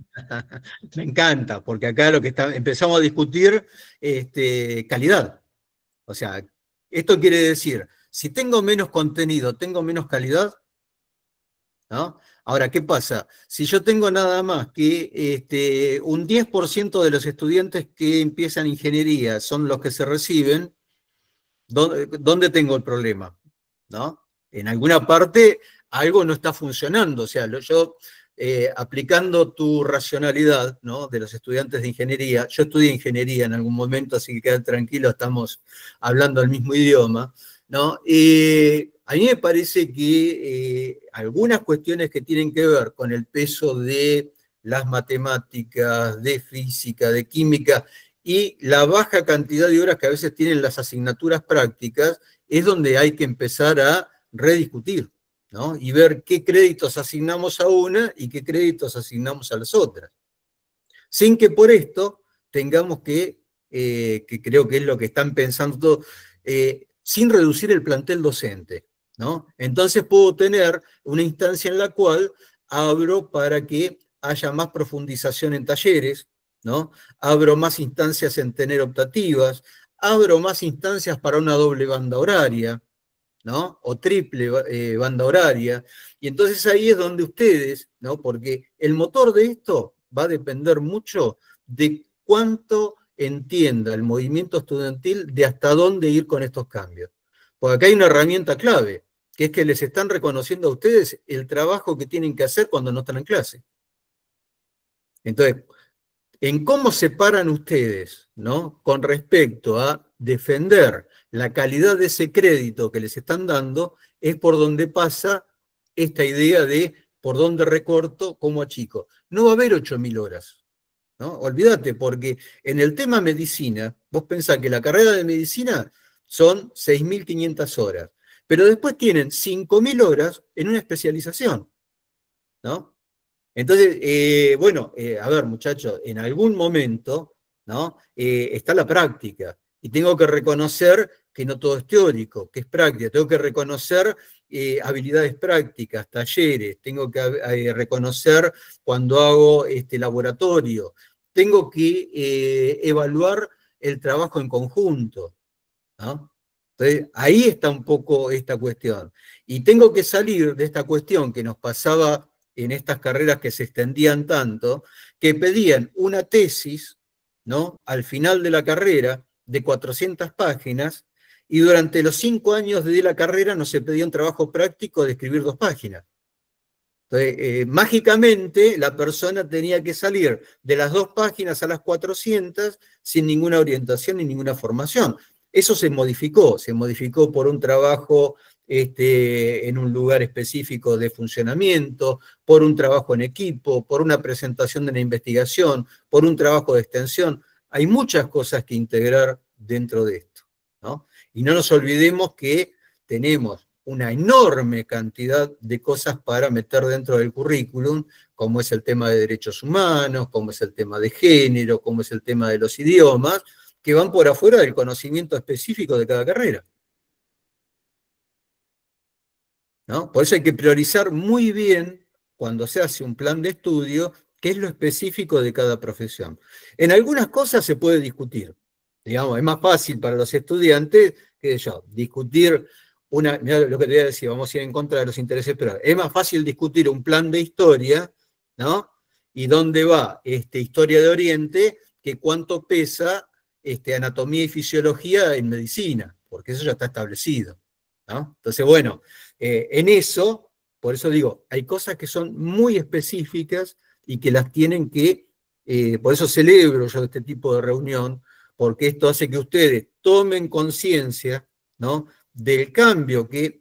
Speaker 1: Me encanta, porque acá empezamos a discutir calidad. O sea, esto quiere decir, si tengo menos contenido, tengo menos calidad, ¿no? Ahora, ¿qué pasa? Si yo tengo nada más que un 10% de los estudiantes que empiezan ingeniería son los que se reciben, ¿dónde tengo el problema? ¿No? En alguna parte algo no está funcionando. O sea, yo aplicando tu racionalidad, ¿no? De los estudiantes de ingeniería, yo estudié ingeniería en algún momento, así que quedad tranquilo, estamos hablando el mismo idioma, ¿no? A mí me parece que algunas cuestiones que tienen que ver con el peso de las matemáticas, de física, de química, y la baja cantidad de horas que a veces tienen las asignaturas prácticas, es donde hay que empezar a rediscutir, ¿no? Y ver qué créditos asignamos a una y qué créditos asignamos a las otras. Sin que por esto tengamos que creo que es lo que están pensando, sin reducir el plantel docente, ¿no? Entonces puedo tener una instancia en la cual abro para que haya más profundización en talleres, ¿no? Abro más instancias en tener optativas, abro más instancias para una doble banda horaria, ¿no? O triple banda horaria. Y entonces ahí es donde ustedes, ¿no? Porque el motor de esto va a depender mucho de cuánto entienda el movimiento estudiantil de hasta dónde ir con estos cambios. Porque acá hay una herramienta clave, que es que les están reconociendo a ustedes el trabajo que tienen que hacer cuando no están en clase. Entonces, en cómo se paran ustedes, ¿no? Con respecto a defender la calidad de ese crédito que les están dando, es por donde pasa esta idea de por dónde recorto, cómo achico. No va a haber 8.000 horas, ¿no? Olvídate, porque en el tema medicina, vos pensás que la carrera de medicina son 6.500 horas, pero después tienen 5.000 horas en una especialización, ¿no? Entonces, bueno, a ver, muchachos, en algún momento, ¿no? Está la práctica. Y tengo que reconocer que no todo es teórico, que es práctica. Tengo que reconocer habilidades prácticas, talleres. Tengo que reconocer cuando hago laboratorio. Tengo que evaluar el trabajo en conjunto, ¿no? Entonces, ahí está un poco esta cuestión. Y tengo que salir de esta cuestión que nos pasaba en estas carreras que se extendían tanto, que pedían una tesis, ¿no? Al final de la carrera de 400 páginas, y durante los 5 años de la carrera no se pedía un trabajo práctico de escribir 2 páginas. Entonces, mágicamente la persona tenía que salir de las 2 páginas a las 400 sin ninguna orientación ni ninguna formación. Eso se modificó por un trabajo en un lugar específico de funcionamiento, por un trabajo en equipo, por una presentación de una investigación, por un trabajo de extensión. Hay muchas cosas que integrar dentro de esto, ¿no? Y no nos olvidemos que tenemos una enorme cantidad de cosas para meter dentro del currículum, como es el tema de derechos humanos, como es el tema de género, como es el tema de los idiomas, que van por afuera del conocimiento específico de cada carrera, ¿no? Por eso hay que priorizar muy bien, cuando se hace un plan de estudio, qué es lo específico de cada profesión. En algunas cosas se puede discutir, digamos, es más fácil para los estudiantes, que yo, discutir mirá lo que te voy a decir, vamos a ir en contra de los intereses, pero es más fácil discutir un plan de historia, ¿no? Y dónde va historia de Oriente, que cuánto pesa anatomía y fisiología en medicina, porque eso ya está establecido, ¿no? Entonces, bueno, en eso, por eso digo, hay cosas que son muy específicas y que las tienen que, por eso celebro yo este tipo de reunión, porque esto hace que ustedes tomen conciencia, ¿no?, del cambio que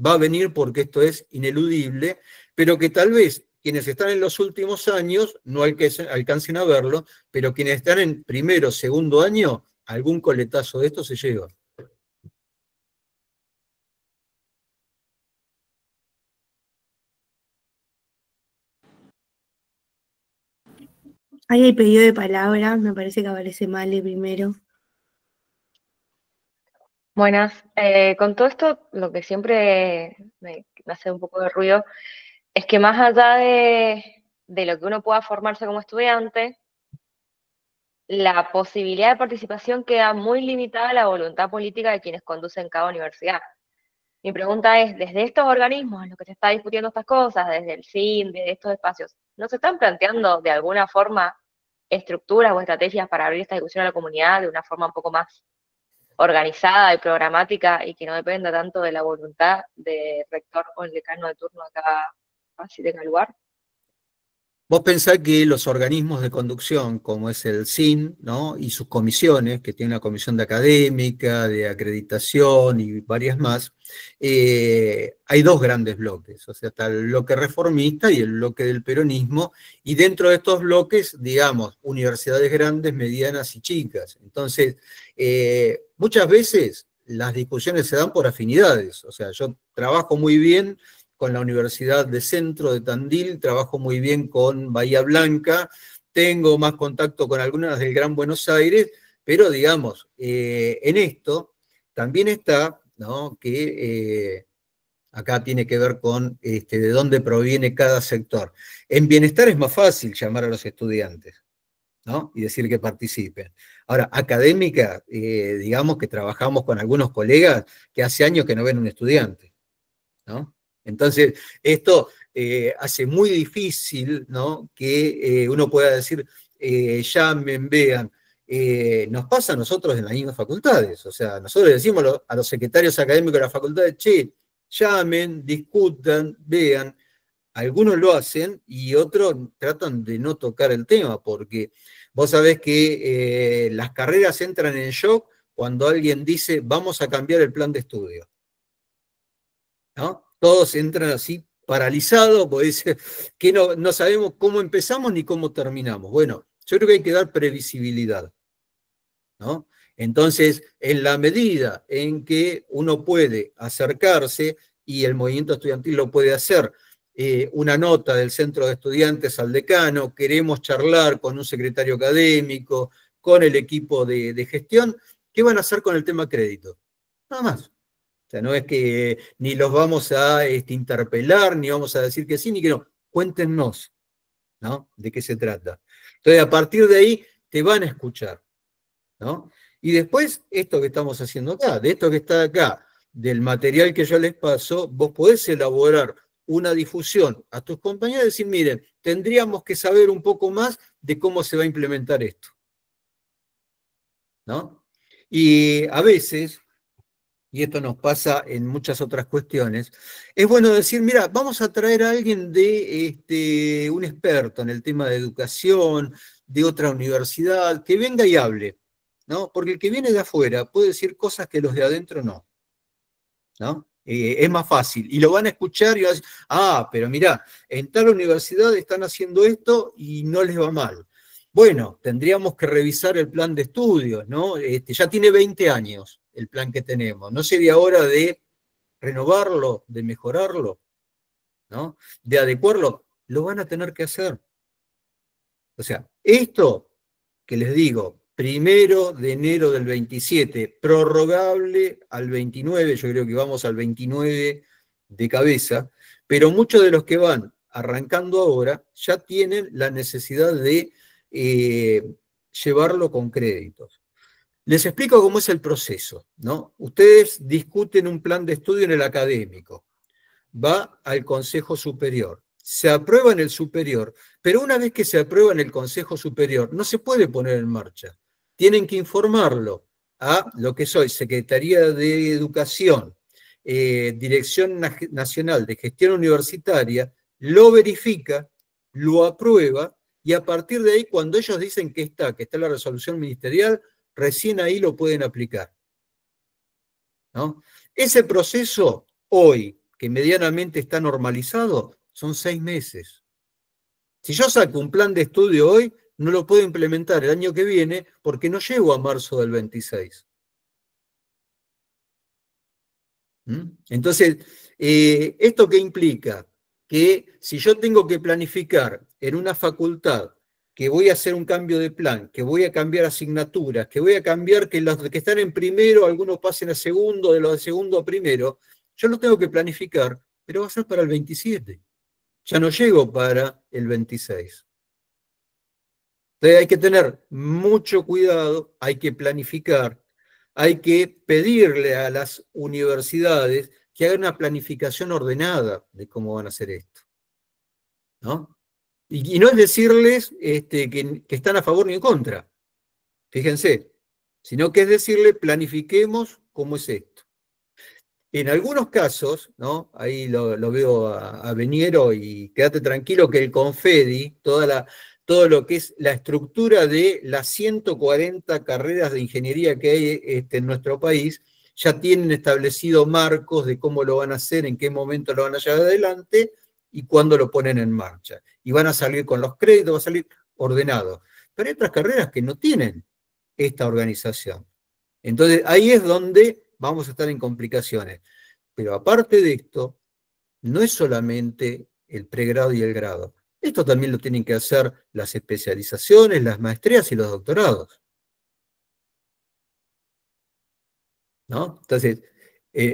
Speaker 1: va a venir, porque esto es ineludible, pero que tal vez quienes están en los últimos años no alcancen a verlo, pero quienes están en primero o segundo año, algún coletazo de esto se lleva.
Speaker 4: Ahí hay pedido de palabra, me parece que aparece Male primero.
Speaker 5: Buenas. Con todo esto, lo que siempre me hace un poco de ruido es que más allá de lo que uno pueda formarse como estudiante, la posibilidad de participación queda muy limitada a la voluntad política de quienes conducen cada universidad. Mi pregunta es, desde estos organismos en los que se está discutiendo estas cosas, desde el CIN, de estos espacios, ¿no se están planteando de alguna forma estructuras o estrategias para abrir esta discusión a la comunidad de una forma un poco más organizada y programática y que no dependa tanto de la voluntad del rector o el decano de turno de cada lugar?
Speaker 1: Vos pensás que los organismos de conducción, como es el CIN, ¿no?, y sus comisiones, que tiene una comisión de académica, de acreditación y varias más, hay dos grandes bloques, o sea, está el bloque reformista y el bloque del peronismo, y dentro de estos bloques, digamos, universidades grandes, medianas y chicas. Entonces, muchas veces las discusiones se dan por afinidades, o sea, yo trabajo muy bien con la Universidad de Centro de Tandil, trabajo muy bien con Bahía Blanca, tengo más contacto con algunas del Gran Buenos Aires, pero digamos, en esto también está, ¿no?, que acá tiene que ver con de dónde proviene cada sector. En bienestar es más fácil llamar a los estudiantes, ¿no?, y decir que participen. Ahora, académica, digamos que trabajamos con algunos colegas que hace años que no ven un estudiante, ¿no? Entonces, esto hace muy difícil, ¿no?, que uno pueda decir, llamen, vean. Nos pasa a nosotros en las mismas facultades, o sea, nosotros le decimos a los secretarios académicos de las facultades, che, llamen, discutan, vean. Algunos lo hacen y otros tratan de no tocar el tema, porque vos sabés que las carreras entran en shock cuando alguien dice, vamos a cambiar el plan de estudio, ¿no? Todos entran así paralizados, porque dicen que no sabemos cómo empezamos ni cómo terminamos. Bueno, yo creo que hay que dar previsibilidad, ¿no? Entonces, en la medida en que uno puede acercarse, y el movimiento estudiantil lo puede hacer, una nota del centro de estudiantes al decano, queremos charlar con un secretario académico, con el equipo de gestión, ¿qué van a hacer con el tema crédito? Nada más. O sea, no es que ni los vamos a interpelar, ni vamos a decir que sí, ni que no. Cuéntenos, ¿no?, de qué se trata. Entonces, a partir de ahí, te van a escuchar, ¿no? Y después, esto que estamos haciendo acá, de esto que está acá, del material que yo les paso, vos podés elaborar una difusión a tus compañeros y decir, miren, tendríamos que saber un poco más de cómo se va a implementar esto, ¿no? Y a veces, y esto nos pasa en muchas otras cuestiones, es bueno decir, mira, vamos a traer a alguien de un experto en el tema de educación, de otra universidad, que venga y hable, ¿no? Porque el que viene de afuera puede decir cosas que los de adentro no, ¿no? Es más fácil, y lo van a escuchar y van a decir, pero mirá, en tal universidad están haciendo esto y no les va mal. Bueno, tendríamos que revisar el plan de estudios, ¿no? Ya tiene 20 años el plan que tenemos. ¿No sería hora de renovarlo, de mejorarlo, ¿no?, de adecuarlo? lo van a tener que hacer. O sea, esto que les digo, 1 de enero del 27, prorrogable al 29, yo creo que vamos al 29 de cabeza, pero muchos de los que van arrancando ahora ya tienen la necesidad de llevarlo con créditos. Les explico cómo es el proceso, ¿no? Ustedes discuten un plan de estudio en el académico, va al Consejo Superior, se aprueba en el superior, pero una vez que se aprueba en el Consejo Superior, no se puede poner en marcha. Tienen que informarlo a lo que soy Secretaría de Educación, Dirección Nacional de Gestión Universitaria, lo verifica, lo aprueba, y a partir de ahí, cuando ellos dicen que está la resolución ministerial, recién ahí lo pueden aplicar, ¿no? Ese proceso, hoy, que medianamente está normalizado, son 6 meses. Si yo saco un plan de estudio hoy, no lo puedo implementar el año que viene porque no llego a marzo del 26. Entonces, ¿esto qué implica? Que si yo tengo que planificar en una facultad que voy a hacer un cambio de plan, que voy a cambiar asignaturas, que voy a cambiar que los que están en primero, algunos pasen a segundo, de los de segundo a primero, yo lo tengo que planificar, pero va a ser para el 27. Ya no llego para el 26. Entonces hay que tener mucho cuidado, hay que planificar, hay que pedirle a las universidades que hagan una planificación ordenada de cómo van a hacer esto, ¿no? Y no es decirles que están a favor ni en contra, fíjense, sino que es decirle planifiquemos cómo es esto. En algunos casos, ¿no? Ahí lo veo a Beniero, y quédate tranquilo que el Confedi, todo lo que es la estructura de las 140 carreras de ingeniería que hay en nuestro país, ya tienen establecido marcos de cómo lo van a hacer, en qué momento lo van a llevar adelante y cuándo lo ponen en marcha. Y van a salir con los créditos, va a salir ordenado. Pero hay otras carreras que no tienen esta organización. Entonces ahí es donde vamos a estar en complicaciones. Pero aparte de esto, no es solamente el pregrado y el grado. Esto también lo tienen que hacer las especializaciones, las maestrías y los doctorados, ¿no? Entonces,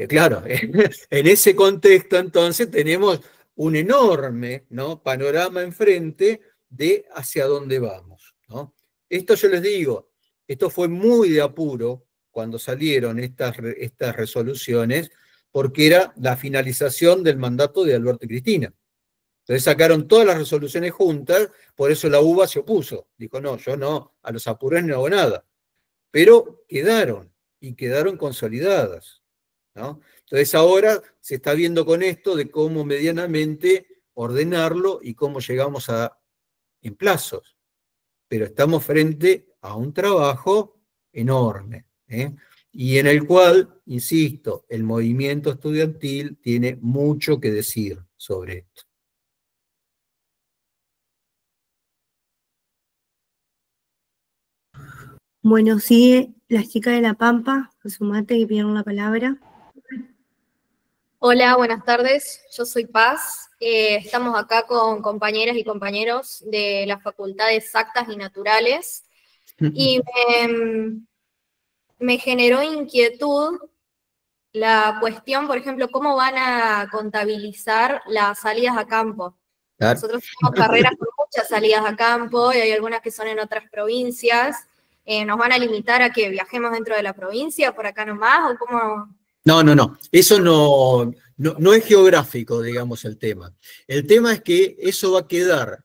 Speaker 1: claro, en ese contexto entonces tenemos un enorme, ¿no?, panorama enfrente de hacia dónde vamos, ¿no? Esto yo les digo, esto fue muy de apuro cuando salieron estas resoluciones, porque era la finalización del mandato de Alberto y Cristina. Entonces sacaron todas las resoluciones juntas, por eso la UBA se opuso. Dijo, no, yo no, a los apurés no hago nada. Pero quedaron, y quedaron consolidadas, ¿no? Entonces ahora se está viendo con esto de cómo medianamente ordenarlo y cómo llegamos en plazos. Pero estamos frente a un trabajo enorme, ¿eh? Y en el cual, insisto, el movimiento estudiantil tiene mucho que decir sobre esto.
Speaker 4: Bueno, sigue la chica de La Pampa, sumate y pidieron la palabra.
Speaker 6: Hola, buenas tardes. Yo soy Paz. Estamos acá con compañeras y compañeros de las facultades Exactas y Naturales. Y me generó inquietud la cuestión, por ejemplo, cómo van a contabilizar las salidas a campo.
Speaker 1: Claro.
Speaker 6: Nosotros tenemos carreras con muchas salidas a campo y hay algunas que son en otras provincias. ¿Nos van a limitar a que viajemos dentro de la provincia, por acá nomás, o cómo?
Speaker 1: No. Eso no es geográfico, digamos, el tema. El tema es que eso va a quedar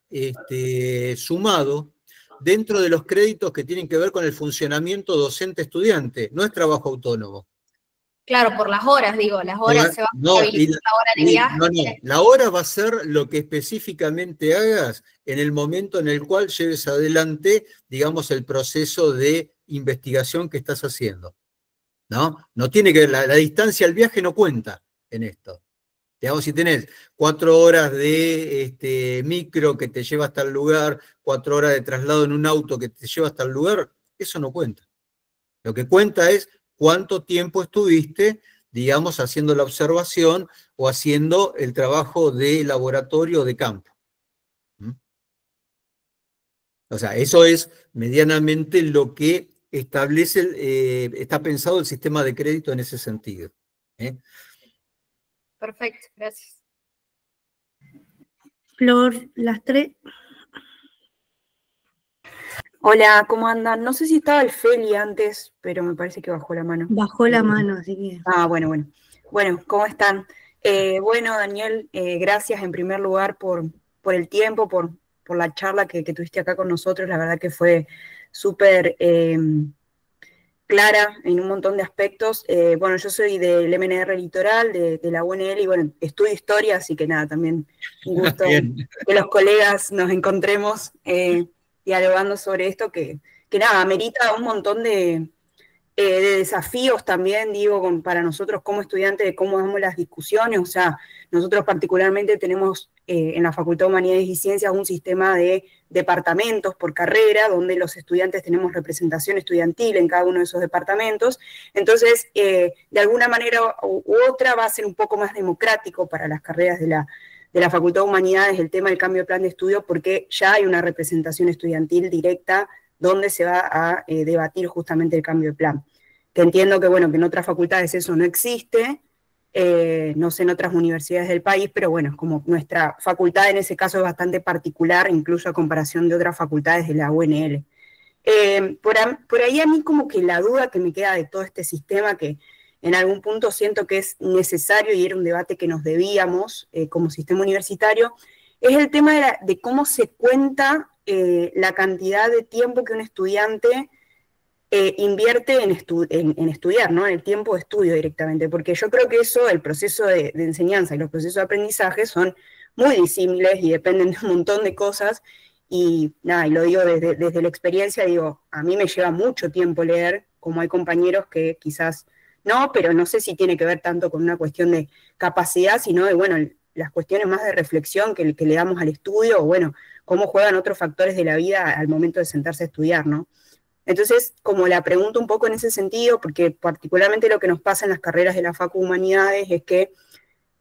Speaker 1: sumado dentro de los créditos que tienen que ver con el funcionamiento docente-estudiante. No es trabajo autónomo.
Speaker 6: Claro, por las horas, digo, las horas se va a contabilizar la hora de viaje.
Speaker 1: No, la hora va a ser lo que específicamente hagas en el momento en el cual lleves adelante, digamos, el proceso de investigación que estás haciendo, ¿no? No tiene que ver, la distancia al viaje no cuenta en esto. Digamos, si tenés 4 horas de micro que te lleva hasta el lugar, 4 horas de traslado en un auto que te lleva hasta el lugar, eso no cuenta. Lo que cuenta es cuánto tiempo estuviste, digamos, haciendo la observación o haciendo el trabajo de laboratorio de campo. O sea, eso es medianamente lo que establece, está pensado el sistema de crédito en ese sentido.
Speaker 6: Perfecto, gracias.
Speaker 4: Flor, las tres.
Speaker 7: Hola, ¿cómo andan? No sé si estaba el Feli antes, pero me parece que bajó la mano.
Speaker 4: Bajó la mano, así que.
Speaker 7: Ah, bueno, bueno. Bueno, ¿cómo están? Bueno, Daniel, gracias en primer lugar por el tiempo, por la charla que tuviste acá con nosotros. La verdad que fue súper clara en un montón de aspectos. Bueno, yo soy del MNR Litoral, de la UNL, y bueno, estudio historia, así que nada, también un gusto que los colegas nos encontremos dialogando sobre esto, que nada, amerita un montón de desafíos también, digo, para nosotros como estudiantes, de cómo damos las discusiones. O sea, nosotros particularmente tenemos en la Facultad de Humanidades y Ciencias un sistema de departamentos por carrera, donde los estudiantes tenemos representación estudiantil en cada uno de esos departamentos. Entonces, de alguna manera u otra va a ser un poco más democrático para las carreras de la Facultad de Humanidades el tema del cambio de plan de estudio, porque ya hay una representación estudiantil directa donde se va a debatir justamente el cambio de plan. Que entiendo que, bueno, que en otras facultades eso no existe, no sé en otras universidades del país, pero bueno, como nuestra facultad en ese caso es bastante particular, incluso a comparación de otras facultades de la UNL. Por ahí a mí como que la duda que me queda de todo este sistema, que en algún punto siento que es necesario y era un debate que nos debíamos como sistema universitario, es el tema de cómo se cuenta la cantidad de tiempo que un estudiante invierte en estudiar, ¿no? En el tiempo de estudio directamente, porque yo creo que eso, el proceso de enseñanza y los procesos de aprendizaje son muy disímiles y dependen de un montón de cosas, y nada, y lo digo desde la experiencia, digo, a mí me lleva mucho tiempo leer, como hay compañeros que quizás no, pero no sé si tiene que ver tanto con una cuestión de capacidad, sino de, bueno, las cuestiones más de reflexión que le damos al estudio, o bueno, cómo juegan otros factores de la vida al momento de sentarse a estudiar, ¿no? Entonces, como la pregunto un poco en ese sentido, porque particularmente lo que nos pasa en las carreras de la Facu Humanidades es que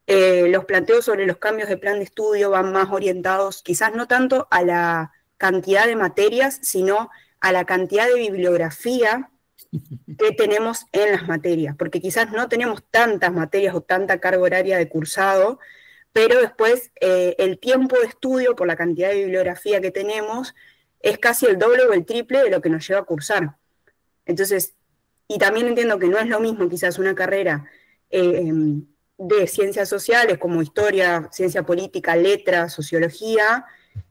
Speaker 7: los planteos sobre los cambios de plan de estudio van más orientados, quizás no tanto a la cantidad de materias, sino a la cantidad de bibliografía que tenemos en las materias, porque quizás no tenemos tantas materias o tanta carga horaria de cursado, pero después el tiempo de estudio por la cantidad de bibliografía que tenemos es casi el doble o el triple de lo que nos lleva a cursar. Entonces, y también entiendo que no es lo mismo quizás una carrera de ciencias sociales como historia, ciencia política, letras, sociología,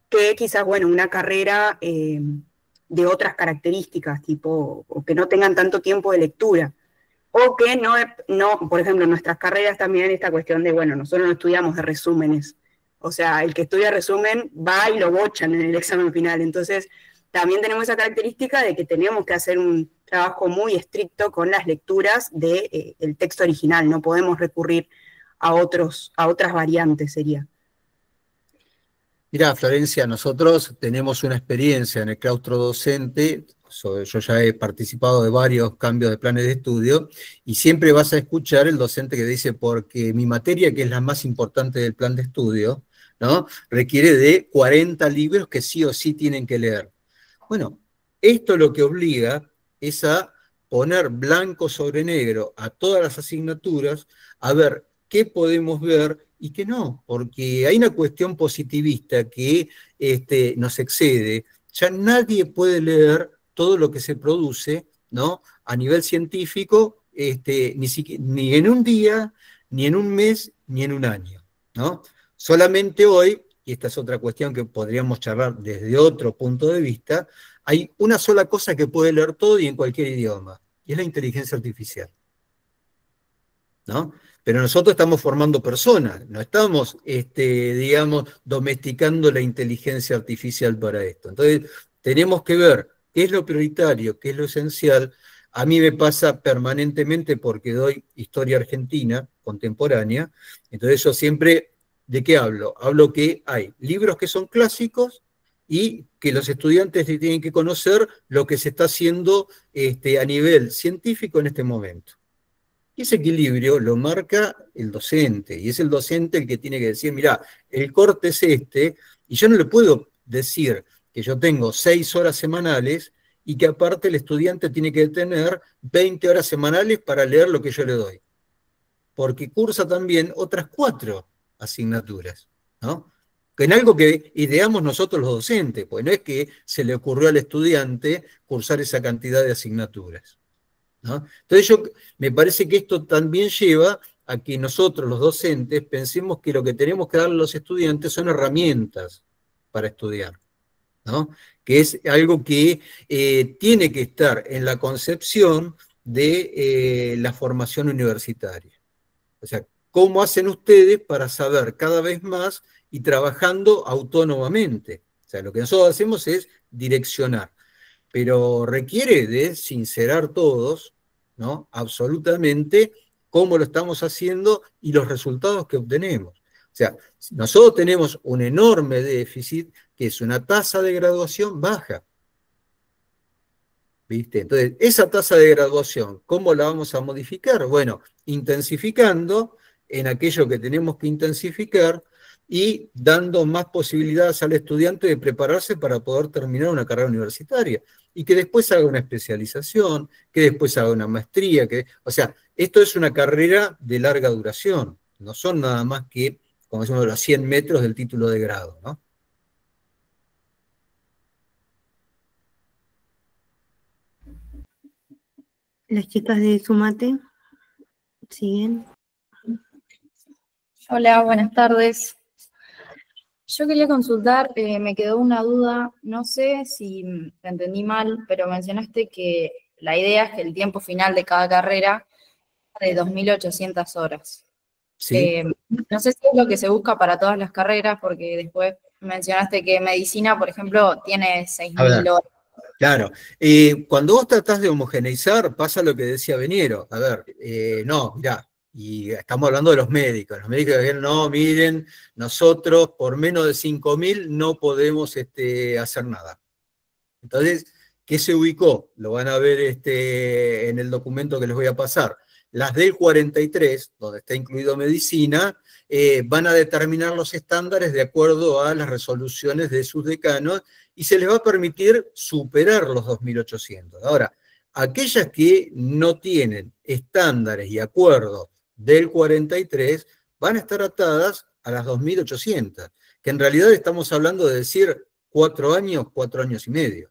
Speaker 7: que quizás, bueno, una carrera de otras características, tipo, o que no tengan tanto tiempo de lectura. O que no, por ejemplo, en nuestras carreras también esta cuestión de, bueno, nosotros no estudiamos de resúmenes. O sea, el que estudia resumen va y lo bochan en el examen final. Entonces, también tenemos esa característica de que tenemos que hacer un trabajo muy estricto con las lecturas del texto original. No podemos recurrir a otras variantes, sería.
Speaker 1: Mirá, Florencia, nosotros tenemos una experiencia en el claustro docente. Yo ya he participado de varios cambios de planes de estudio, y siempre vas a escuchar el docente que dice, porque mi materia, que es la más importante del plan de estudio, ¿no?, requiere de 40 libros que sí o sí tienen que leer. Bueno, esto lo que obliga es a poner blanco sobre negro a todas las asignaturas, a ver qué podemos ver y qué no, porque hay una cuestión positivista que nos excede. Ya nadie puede leer todo lo que se produce, ¿no?, a nivel científico, ni en un día, ni en un mes, ni en un año, ¿no? Solamente hoy, y esta es otra cuestión que podríamos charlar desde otro punto de vista, hay una sola cosa que puede leer todo y en cualquier idioma, y es la inteligencia artificial, ¿no? Pero nosotros estamos formando personas, no estamos, digamos, domesticando la inteligencia artificial para esto. Entonces, tenemos que ver qué es lo prioritario, qué es lo esencial. A mí me pasa permanentemente porque doy historia argentina contemporánea, entonces yo siempre, ¿de qué hablo? Hablo que hay libros que son clásicos y que los estudiantes tienen que conocer lo que se está haciendo a nivel científico en este momento. Y ese equilibrio lo marca el docente, y es el docente el que tiene que decir, mirá, el corte es este, y yo no le puedo decir que yo tengo 6 horas semanales y que aparte el estudiante tiene que tener 20 horas semanales para leer lo que yo le doy. Porque cursa también otras 4 asignaturas, ¿no? En algo que ideamos nosotros los docentes, pues no es que se le ocurrió al estudiante cursar esa cantidad de asignaturas, ¿no? Entonces me parece que esto también lleva a que nosotros los docentes pensemos que lo que tenemos que darle a los estudiantes son herramientas para estudiar, ¿no? Que es algo que tiene que estar en la concepción de la formación universitaria. O sea, ¿cómo hacen ustedes para saber cada vez más y trabajando autónomamente? O sea, lo que nosotros hacemos es direccionar, pero requiere de sincerar todos, ¿no? Absolutamente cómo lo estamos haciendo y los resultados que obtenemos. O sea, nosotros tenemos un enorme déficit que es una tasa de graduación baja. ¿Viste? Entonces, esa tasa de graduación, ¿cómo la vamos a modificar? Bueno, intensificando en aquello que tenemos que intensificar y dando más posibilidades al estudiante de prepararse para poder terminar una carrera universitaria y que después haga una especialización, que después haga una maestría, o sea, esto es una carrera de larga duración, no son nada más que, como decimos, los 100 metros del título de grado, ¿no?
Speaker 4: Las chicas de Sumate siguen.
Speaker 8: Hola, buenas tardes. Yo quería consultar, me quedó una duda, no sé si te entendí mal, pero mencionaste que la idea es que el tiempo final de cada carrera es de 2.800 horas.
Speaker 1: Sí.
Speaker 8: No sé si es lo que se busca para todas las carreras, porque después mencionaste que medicina, por ejemplo, tiene 6.000 horas.
Speaker 1: Claro, cuando vos tratás de homogeneizar, pasa lo que decía Veniero. A ver, no, mirá, y estamos hablando de los médicos dijeron, no, miren, nosotros por menos de 5.000 no podemos hacer nada. Entonces, ¿qué se ubicó? Lo van a ver en el documento que les voy a pasar. Las del 43, donde está incluido medicina, van a determinar los estándares de acuerdo a las resoluciones de sus decanos y se les va a permitir superar los 2.800. Ahora, aquellas que no tienen estándares y acuerdos del 43 van a estar atadas a las 2.800, que en realidad estamos hablando de decir 4 años y medio,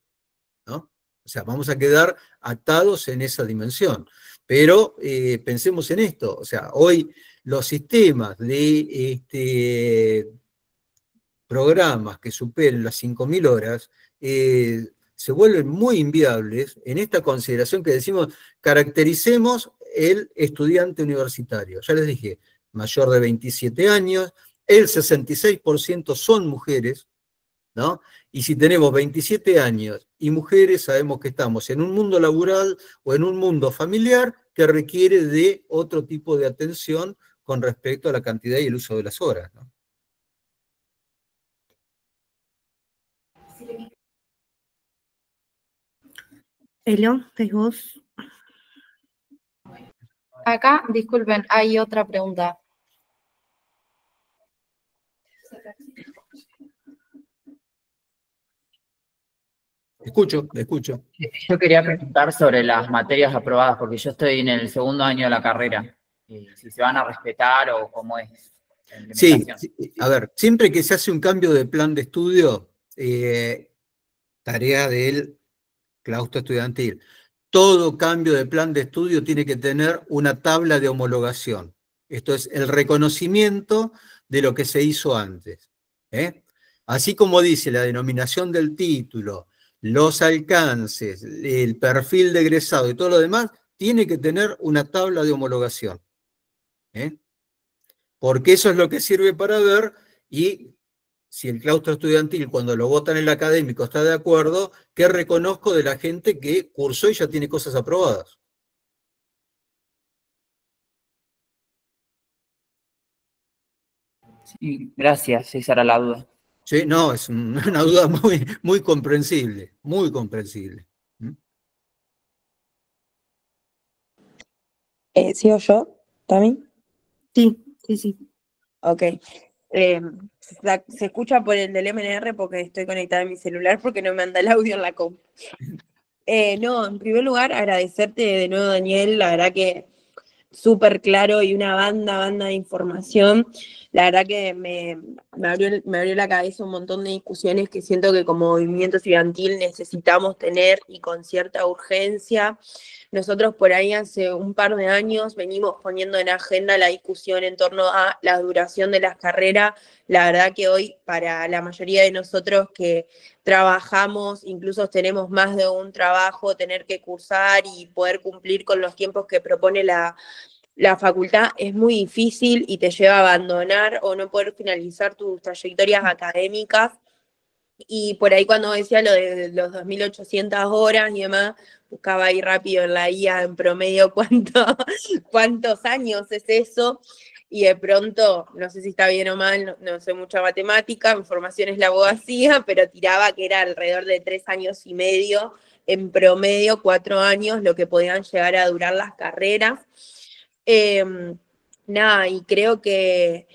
Speaker 1: ¿no? O sea, vamos a quedar atados en esa dimensión. Pero pensemos en esto, o sea, hoy los sistemas de programas que superen las 5.000 horas se vuelven muy inviables en esta consideración que decimos, caractericemos el estudiante universitario. Ya les dije, mayor de 27 años, el 66% son mujeres, ¿no? Y si tenemos 27 años y mujeres, sabemos que estamos en un mundo laboral o en un mundo familiar que requiere de otro tipo de atención con respecto a la cantidad y el uso de las horas, ¿no?
Speaker 4: Elo, ¿es vos?
Speaker 8: Acá, disculpen, hay otra pregunta.
Speaker 1: Escucho, escucho.
Speaker 9: Yo quería preguntar sobre las materias aprobadas, porque yo estoy en el segundo año de la carrera. Si se van a respetar o cómo es la
Speaker 1: Sí,
Speaker 9: implementación.
Speaker 1: a ver, siempre que se hace un cambio de plan de estudio, tarea del claustro estudiantil, todo cambio de plan de estudio tiene que tener una tabla de homologación. Esto es el reconocimiento de lo que se hizo antes, ¿eh? Así como dice la denominación del título, los alcances, el perfil de egresado y todo lo demás, tiene que tener una tabla de homologación, ¿eh? Porque eso es lo que sirve para ver y si el claustro estudiantil, cuando lo votan en el académico, está de acuerdo, ¿qué reconozco de la gente que cursó y ya tiene cosas aprobadas?
Speaker 9: Sí, gracias, esa era la duda.
Speaker 1: Sí, no, es una duda muy, muy comprensible, muy comprensible.
Speaker 10: ¿Sigo yo también?
Speaker 4: Sí, sí, sí.
Speaker 10: Ok. Se escucha por el del MNR porque estoy conectada en mi celular porque no me anda el audio en la comp. No, en primer lugar, agradecerte de nuevo, Daniel, la verdad que súper claro y una banda de información. La verdad que me abrió la cabeza un montón de discusiones que siento que como movimiento estudiantil necesitamos tener y con cierta urgencia. Nosotros por ahí hace un par de años venimos poniendo en agenda la discusión en torno a la duración de las carreras. La verdad que hoy para la mayoría de nosotros que trabajamos, incluso tenemos más de un trabajo, tener que cursar y poder cumplir con los tiempos que propone la facultad es muy difícil y te lleva a abandonar o no poder finalizar tus trayectorias académicas. Y por ahí cuando decía lo de los 2.800 horas y demás, buscaba ahí rápido en la guía en promedio cuántos años es eso. Y de pronto, no sé si está bien o mal, no sé mucha matemática, mi formación es la abogacía, pero tiraba que era alrededor de 3 años y medio, en promedio 4 años, lo que podían llegar a durar las carreras. Nada, y creo que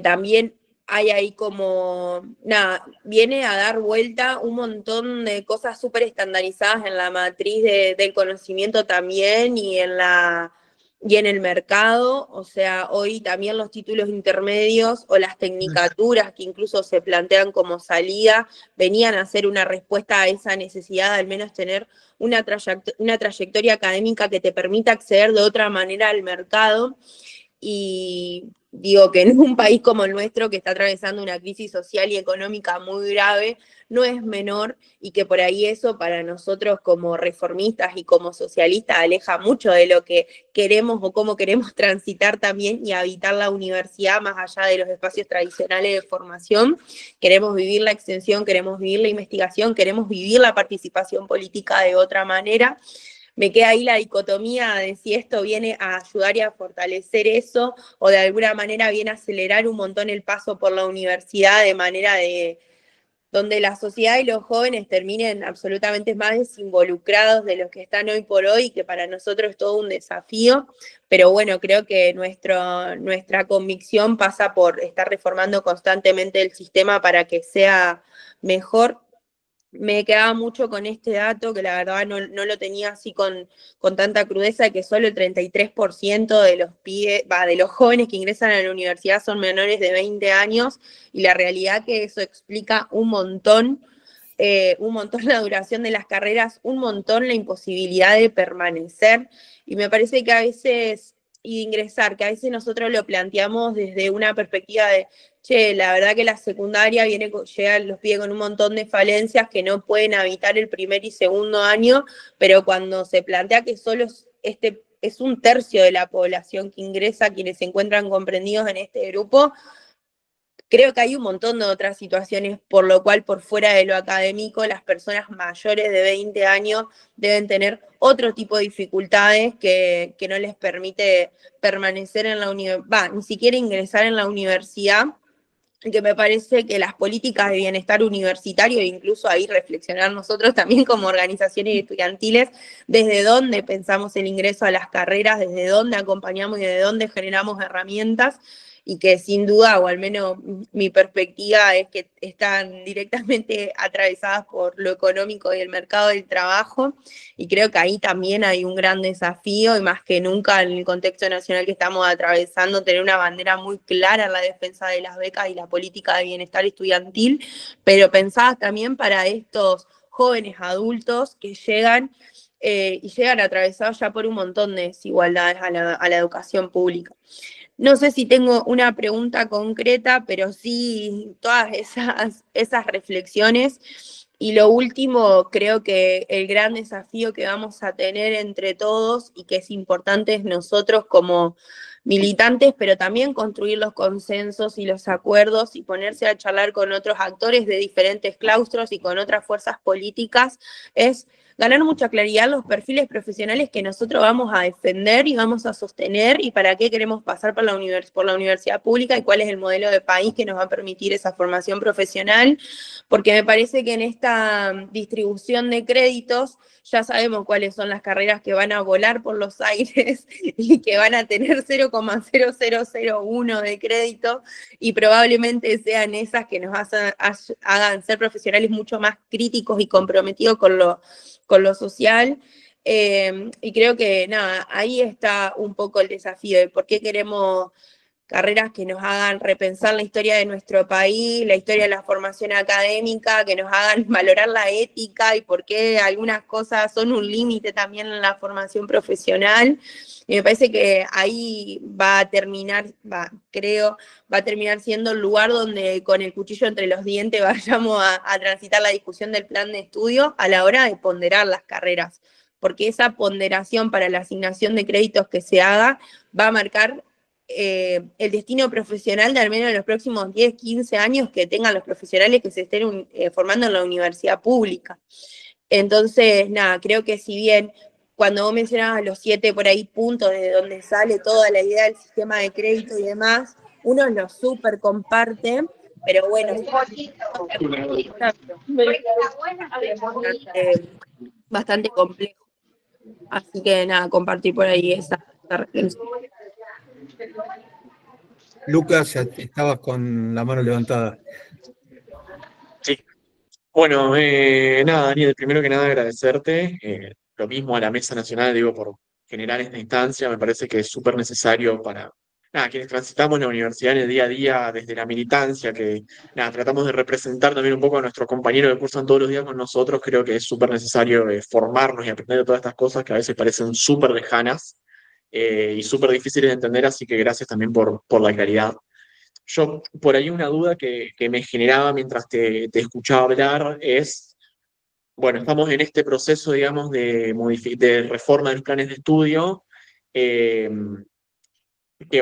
Speaker 10: también hay ahí como, nada, viene a dar vuelta un montón de cosas súper estandarizadas en la matriz del conocimiento también y en el mercado. O sea, hoy también los títulos intermedios o las tecnicaturas que incluso se plantean como salida venían a ser una respuesta a esa necesidad de al menos tener una trayectoria académica que te permita acceder de otra manera al mercado. Y digo que en un país como el nuestro, que está atravesando una crisis social y económica muy grave, no es menor, y que por ahí eso para nosotros como reformistas y como socialistas aleja mucho de lo que queremos o cómo queremos transitar también y habitar la universidad más allá de los espacios tradicionales de formación. Queremos vivir la extensión, queremos vivir la investigación, queremos vivir la participación política de otra manera. Me queda ahí la dicotomía de si esto viene a ayudar y a fortalecer eso, o de alguna manera viene a acelerar un montón el paso por la universidad de manera de donde la sociedad y los jóvenes terminen absolutamente más desinvolucrados de los que están hoy por hoy, que para nosotros es todo un desafío. Pero bueno, creo que nuestra convicción pasa por estar reformando constantemente el sistema para que sea mejor. Me quedaba mucho con este dato, que la verdad no lo tenía así con tanta crudeza, que solo el 33% de los de los jóvenes que ingresan a la universidad son menores de 20 años, y la realidad que eso explica un montón la duración de las carreras, un montón la imposibilidad de permanecer, y me parece que a veces, y de ingresar, que a veces nosotros lo planteamos desde una perspectiva de la verdad que la secundaria llega los pibes con un montón de falencias que no pueden habitar el primer y segundo año, pero cuando se plantea que solo es un tercio de la población que ingresa, quienes se encuentran comprendidos en este grupo, creo que hay un montón de otras situaciones por lo cual, por fuera de lo académico, las personas mayores de 20 años deben tener otro tipo de dificultades que no les permite permanecer en la universidad, ni siquiera ingresar en la universidad, que me parece que las políticas de bienestar universitario, e incluso ahí reflexionar nosotros también como organizaciones estudiantiles, desde dónde pensamos el ingreso a las carreras, desde dónde acompañamos y desde dónde generamos herramientas, y que sin duda, o al menos mi perspectiva, es que están directamente atravesadas por lo económico y el mercado del trabajo, y creo que ahí también hay un gran desafío, y más que nunca en el contexto nacional que estamos atravesando, tener una bandera muy clara en la defensa de las becas y la política de bienestar estudiantil, pero pensadas también para estos jóvenes adultos que llegan y llegan atravesados ya por un montón de desigualdades a la educación pública. No sé si tengo una pregunta concreta, pero sí todas esas reflexiones. Y lo último, creo que el gran desafío que vamos a tener entre todos y que es importante es nosotros como militantes, pero también construir los consensos y los acuerdos y ponerse a charlar con otros actores de diferentes claustros y con otras fuerzas políticas, es ganar mucha claridad en los perfiles profesionales que nosotros vamos a defender y vamos a sostener y para qué queremos pasar por la universidad pública y cuál es el modelo de país que nos va a permitir esa formación profesional, porque me parece que en esta distribución de créditos ya sabemos cuáles son las carreras que van a volar por los aires y que van a tener 0,0001 de crédito y probablemente sean esas que nos hagan ser profesionales mucho más críticos y comprometidos con lo social. Y creo que nada, ahí está un poco el desafío de por qué queremos carreras que nos hagan repensar la historia de nuestro país, la historia de la formación académica, que nos hagan valorar la ética y por qué algunas cosas son un límite también en la formación profesional. Y me parece que ahí va a terminar siendo el lugar donde con el cuchillo entre los dientes vayamos a transitar la discusión del plan de estudio a la hora de ponderar las carreras, porque esa ponderación para la asignación de créditos que se haga va a marcar el destino profesional de al menos en los próximos 10, 15 años que tengan los profesionales que se estén formando en la universidad pública. Entonces, nada, creo que si bien cuando vos mencionabas los 7 por ahí puntos de donde sale toda la idea del sistema de crédito y demás, uno lo súper comparte, pero bueno, bastante complejo. Así que nada, compartir por ahí esa reflexión.
Speaker 1: Lucas, estabas con la mano levantada.
Speaker 11: Sí. Bueno, nada, Daniel, primero que nada agradecerte. Lo mismo a la Mesa Nacional, digo, por generar esta instancia. Me parece que es súper necesario para quienes transitamos la universidad en el día a día, desde la militancia, que tratamos de representar también un poco a nuestros compañeros que cursan todos los días con nosotros. Creo que es súper necesario formarnos y aprender de todas estas cosas que a veces parecen súper lejanas y súper difíciles de entender, así que gracias también por la claridad. Yo, por ahí una duda que me generaba mientras te escuchaba hablar es, bueno, estamos en este proceso, digamos, de reforma de los planes de estudio, que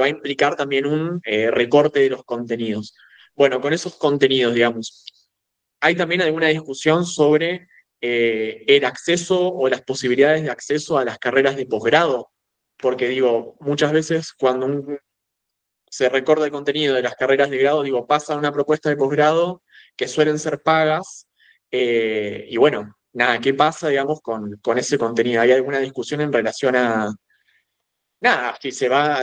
Speaker 11: va a implicar también un recorte de los contenidos. Bueno, con esos contenidos, digamos, ¿hay también alguna discusión sobre el acceso o las posibilidades de acceso a las carreras de posgrado? Porque digo, muchas veces cuando se recorta el contenido de las carreras de grado, digo, pasa a una propuesta de posgrado que suelen ser pagas, y bueno, nada, ¿qué pasa, digamos, con ese contenido? ¿Hay alguna discusión en relación a, nada, si se van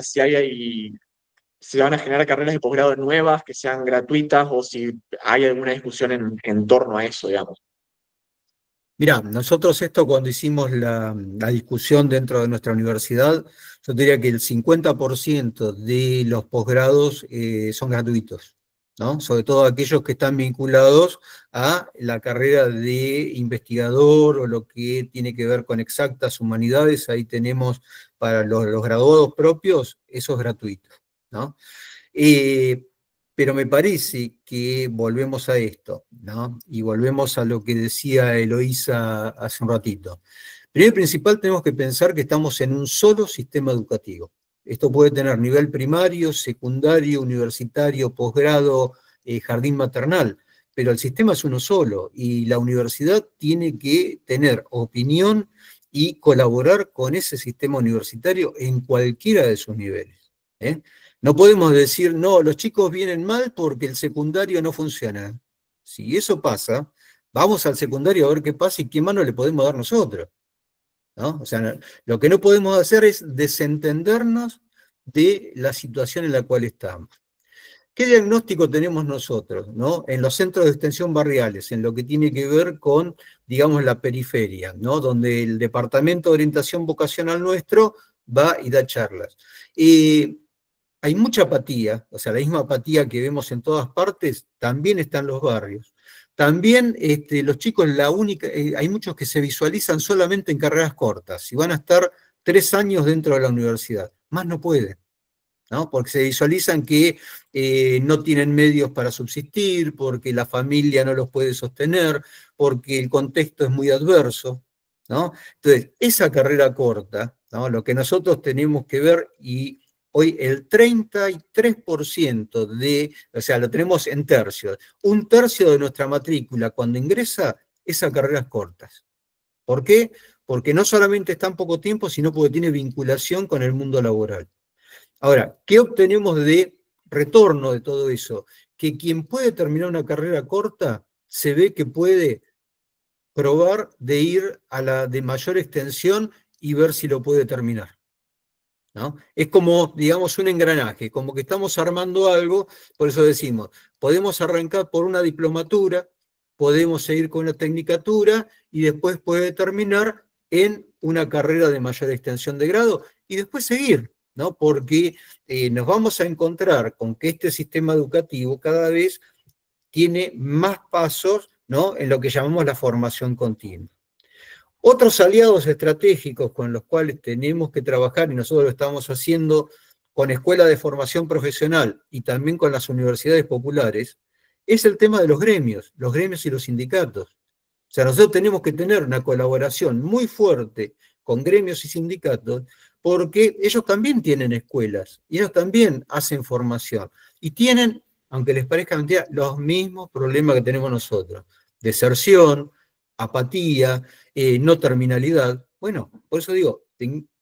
Speaker 11: a generar carreras de posgrado nuevas que sean gratuitas o si hay alguna discusión en torno a eso, digamos?
Speaker 1: Mirá, nosotros esto cuando hicimos la discusión dentro de nuestra universidad, yo diría que el 50% de los posgrados son gratuitos, ¿no? Sobre todo aquellos que están vinculados a la carrera de investigador o lo que tiene que ver con exactas humanidades. Ahí tenemos para los graduados propios, eso es gratuito, ¿no? Pero me parece que volvemos a esto, ¿no? Y volvemos a lo que decía Eloísa hace un ratito. Primero y principal, tenemos que pensar que estamos en un solo sistema educativo. Esto puede tener nivel primario, secundario, universitario, posgrado, jardín maternal, pero el sistema es uno solo y la universidad tiene que tener opinión y colaborar con ese sistema universitario en cualquiera de sus niveles, ¿eh? No podemos decir, no, los chicos vienen mal porque el secundario no funciona. Si eso pasa, vamos al secundario a ver qué pasa y qué mano le podemos dar nosotros, ¿no? O sea, lo que no podemos hacer es desentendernos de la situación en la cual estamos. ¿Qué diagnóstico tenemos nosotros, ¿no? En los centros de extensión barriales, en lo que tiene que ver con, digamos, la periferia, ¿no? Donde el departamento de orientación vocacional nuestro va y da charlas. Hay mucha apatía, o sea, la misma apatía que vemos en todas partes, también está en los barrios. También los chicos, hay muchos que se visualizan solamente en carreras cortas, y van a estar 3 años dentro de la universidad, más no pueden, ¿no? Porque se visualizan que no tienen medios para subsistir, porque la familia no los puede sostener, porque el contexto es muy adverso, ¿no? Entonces, esa carrera corta, ¿no? Lo que nosotros tenemos que ver, y hoy el 33% o sea, lo tenemos en tercios. 1/3 de nuestra matrícula cuando ingresa es a carreras cortas. ¿Por qué? Porque no solamente está en poco tiempo, sino porque tiene vinculación con el mundo laboral. Ahora, ¿qué obtenemos de retorno de todo eso? Que quien puede terminar una carrera corta, se ve que puede probar de ir a la de mayor extensión y ver si lo puede terminar, ¿no? Es como, digamos, un engranaje, como que estamos armando algo, por eso decimos, podemos arrancar por una diplomatura, podemos seguir con una tecnicatura y después puede terminar en una carrera de mayor extensión de grado y después seguir, ¿no? Porque nos vamos a encontrar con que este sistema educativo cada vez tiene más pasos, ¿no?, en lo que llamamos la formación continua. Otros aliados estratégicos con los cuales tenemos que trabajar, y nosotros lo estamos haciendo con escuelas de formación profesional y también con las universidades populares, es el tema de los gremios y los sindicatos. O sea, nosotros tenemos que tener una colaboración muy fuerte con gremios y sindicatos, porque ellos también tienen escuelas, y ellos también hacen formación, y tienen, aunque les parezca mentira, los mismos problemas que tenemos nosotros: deserción, apatía, no terminalidad. Bueno, por eso digo,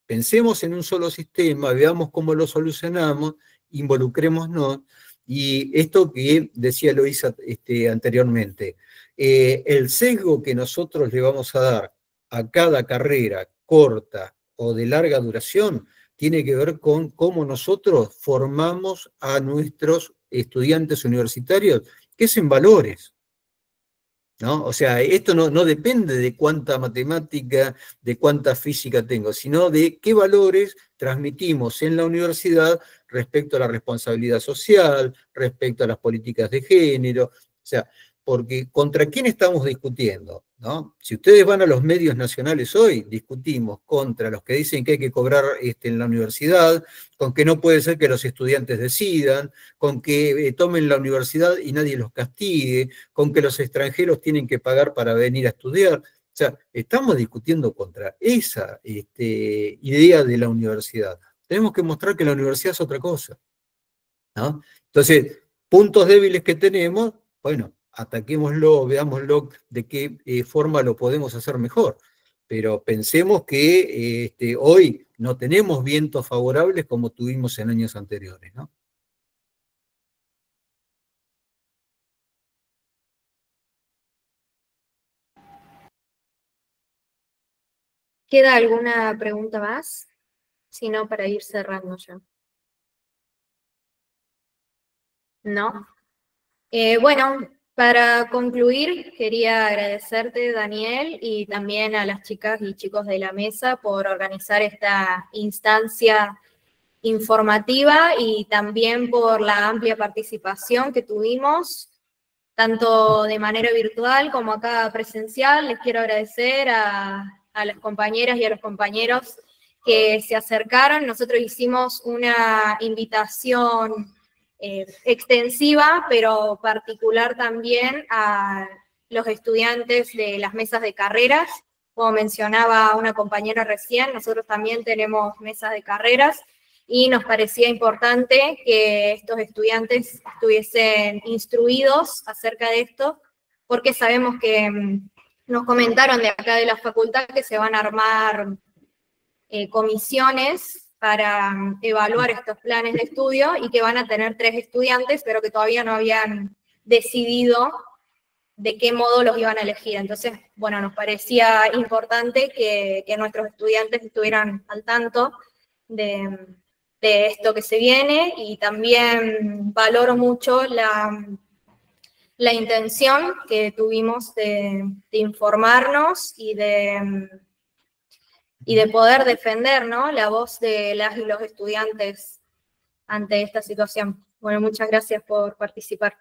Speaker 1: pensemos en un solo sistema, veamos cómo lo solucionamos, involucrémonos, y esto que decía Eloísa anteriormente, el sesgo que nosotros le vamos a dar a cada carrera corta o de larga duración tiene que ver con cómo nosotros formamos a nuestros estudiantes universitarios, que es en valores, ¿no? O sea, esto no depende de cuánta matemática, de cuánta física tengo, sino de qué valores transmitimos en la universidad respecto a la responsabilidad social, respecto a las políticas de género. O sea, porque ¿contra quién estamos discutiendo? ¿No? Si ustedes van a los medios nacionales hoy, discutimos contra los que dicen que hay que cobrar en la universidad, con que no puede ser que los estudiantes decidan, con que tomen la universidad y nadie los castigue, con que los extranjeros tienen que pagar para venir a estudiar. O sea, estamos discutiendo contra esa idea de la universidad. Tenemos que mostrar que la universidad es otra cosa, ¿no? Entonces, puntos débiles que tenemos, bueno, ataquémoslo, veámoslo de qué forma lo podemos hacer mejor. Pero pensemos que hoy no tenemos vientos favorables como tuvimos en años anteriores, ¿no?
Speaker 6: ¿Queda alguna pregunta más? Si no, para ir cerrando ya. ¿No? Bueno, para concluir, quería agradecerte, Daniel, y también a las chicas y chicos de la mesa por organizar esta instancia informativa y también por la amplia participación que tuvimos, tanto de manera virtual como acá presencial. Les quiero agradecer a las compañeras y a los compañeros que se acercaron. Nosotros hicimos una invitación extensiva, pero particular también a los estudiantes de las mesas de carreras. Como mencionaba una compañera recién, nosotros también tenemos mesas de carreras y nos parecía importante que estos estudiantes estuviesen instruidos acerca de esto, porque sabemos que nos comentaron de acá de la facultad que se van a armar comisiones para evaluar estos planes de estudio y que van a tener 3 estudiantes, pero que todavía no habían decidido de qué modo los iban a elegir. Entonces, bueno, nos parecía importante que nuestros estudiantes estuvieran al tanto de esto que se viene, y también valoro mucho la intención que tuvimos de informarnos y de poder defender, ¿no?, la voz de las y los estudiantes ante esta situación. Bueno, muchas gracias por participar.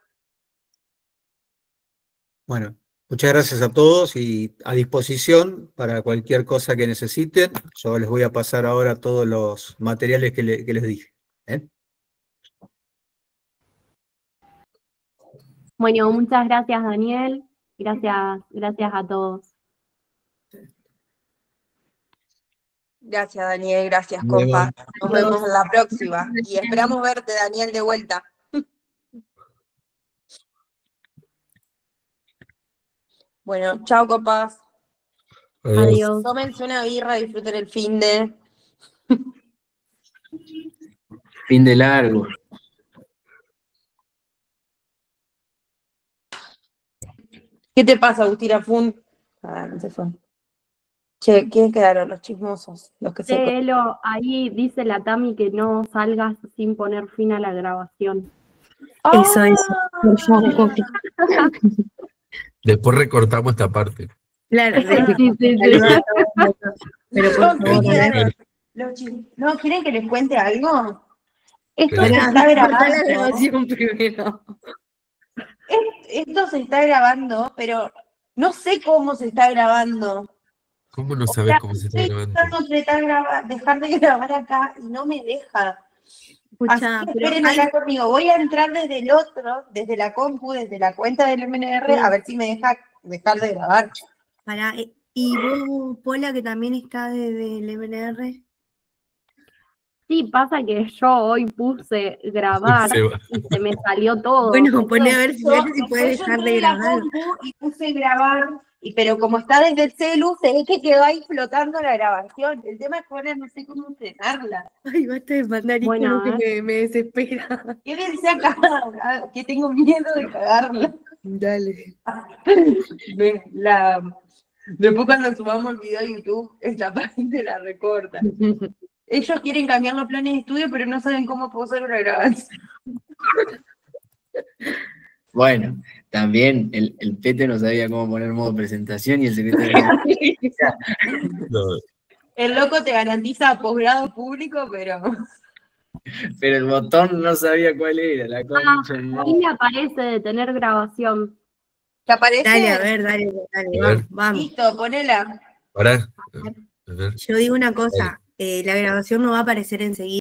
Speaker 1: Bueno, muchas gracias a todos y a disposición para cualquier cosa que necesiten. Yo les voy a pasar ahora todos los materiales que les dije.
Speaker 2: Bueno, muchas gracias, Daniel. Gracias a todos.
Speaker 10: Gracias, Daniel, gracias, compa. Nos vemos en la próxima y esperamos verte, Daniel, de vuelta. Bueno, chao, compas.
Speaker 2: Adiós.
Speaker 10: Tómense una birra, disfruten el fin de.
Speaker 3: Fin de largo.
Speaker 10: ¿Qué te pasa, Agustina Fun? Ah, no se fue. Che, ¿quiénes quedaron? Los chismosos, los que se...
Speaker 2: Elo, ahí dice la Tami que no salgas sin poner fin a la grabación.
Speaker 4: Eso, por favor.
Speaker 12: Después recortamos esta parte.
Speaker 4: Claro,
Speaker 2: Sí.
Speaker 4: pero por
Speaker 10: No,
Speaker 4: favor,
Speaker 10: ¿quieren ¿no quieren que les cuente algo? Esto se
Speaker 12: Pero-
Speaker 10: está
Speaker 4: cortá la
Speaker 10: grabando.
Speaker 4: grabación primero.
Speaker 10: Esto se está grabando, pero no sé cómo se está grabando.
Speaker 12: ¿Cómo no sabes cómo se está
Speaker 10: Estoy
Speaker 12: grabando?
Speaker 10: intentando dejar de grabar acá y no me deja.
Speaker 4: Escucha,
Speaker 10: Así que
Speaker 4: pero
Speaker 10: esperen acá conmigo. Voy a entrar desde el otro, desde la compu, desde la cuenta del MNR, a ver si me deja dejar de grabar.
Speaker 4: pará, y vos, Pola, que también está desde el MNR.
Speaker 2: Sí, pasa que yo hoy puse grabar
Speaker 12: Se va.
Speaker 2: y se me salió todo.
Speaker 4: Bueno, poné a
Speaker 2: Entonces,
Speaker 4: ver si puede
Speaker 10: Después yo
Speaker 4: dejar
Speaker 10: entré
Speaker 4: de
Speaker 10: en la
Speaker 4: grabar.
Speaker 10: compu y puse grabar, pero como está desde el celu, se ve que quedó ahí flotando la grabación. El tema es que ahora no sé cómo frenarla.
Speaker 4: Ay, basta de mandar
Speaker 2: Bueno,
Speaker 4: iconos que me desespera.
Speaker 10: ¿Qué pensé acá? Que tengo miedo de cagarla.
Speaker 4: Dale.
Speaker 10: Después cuando subamos el video a YouTube, esta parte la recorta. Ellos quieren cambiar los planes de estudio, pero no saben cómo puedo hacer una grabación.
Speaker 3: Bueno, también el Pete no sabía cómo poner modo presentación y el secretario.
Speaker 12: No,
Speaker 10: El loco te garantiza posgrado público, pero...
Speaker 3: Pero el botón no sabía cuál era, la concha. de
Speaker 2: a
Speaker 3: madre.
Speaker 2: mí me aparece de tener grabación.
Speaker 10: ¿Te aparece?
Speaker 4: Dale, a ver, dale,
Speaker 12: A ver.
Speaker 4: vamos.
Speaker 10: Listo, ponela.
Speaker 12: pará. A ver.
Speaker 4: Yo digo una cosa, la grabación no va a aparecer enseguida.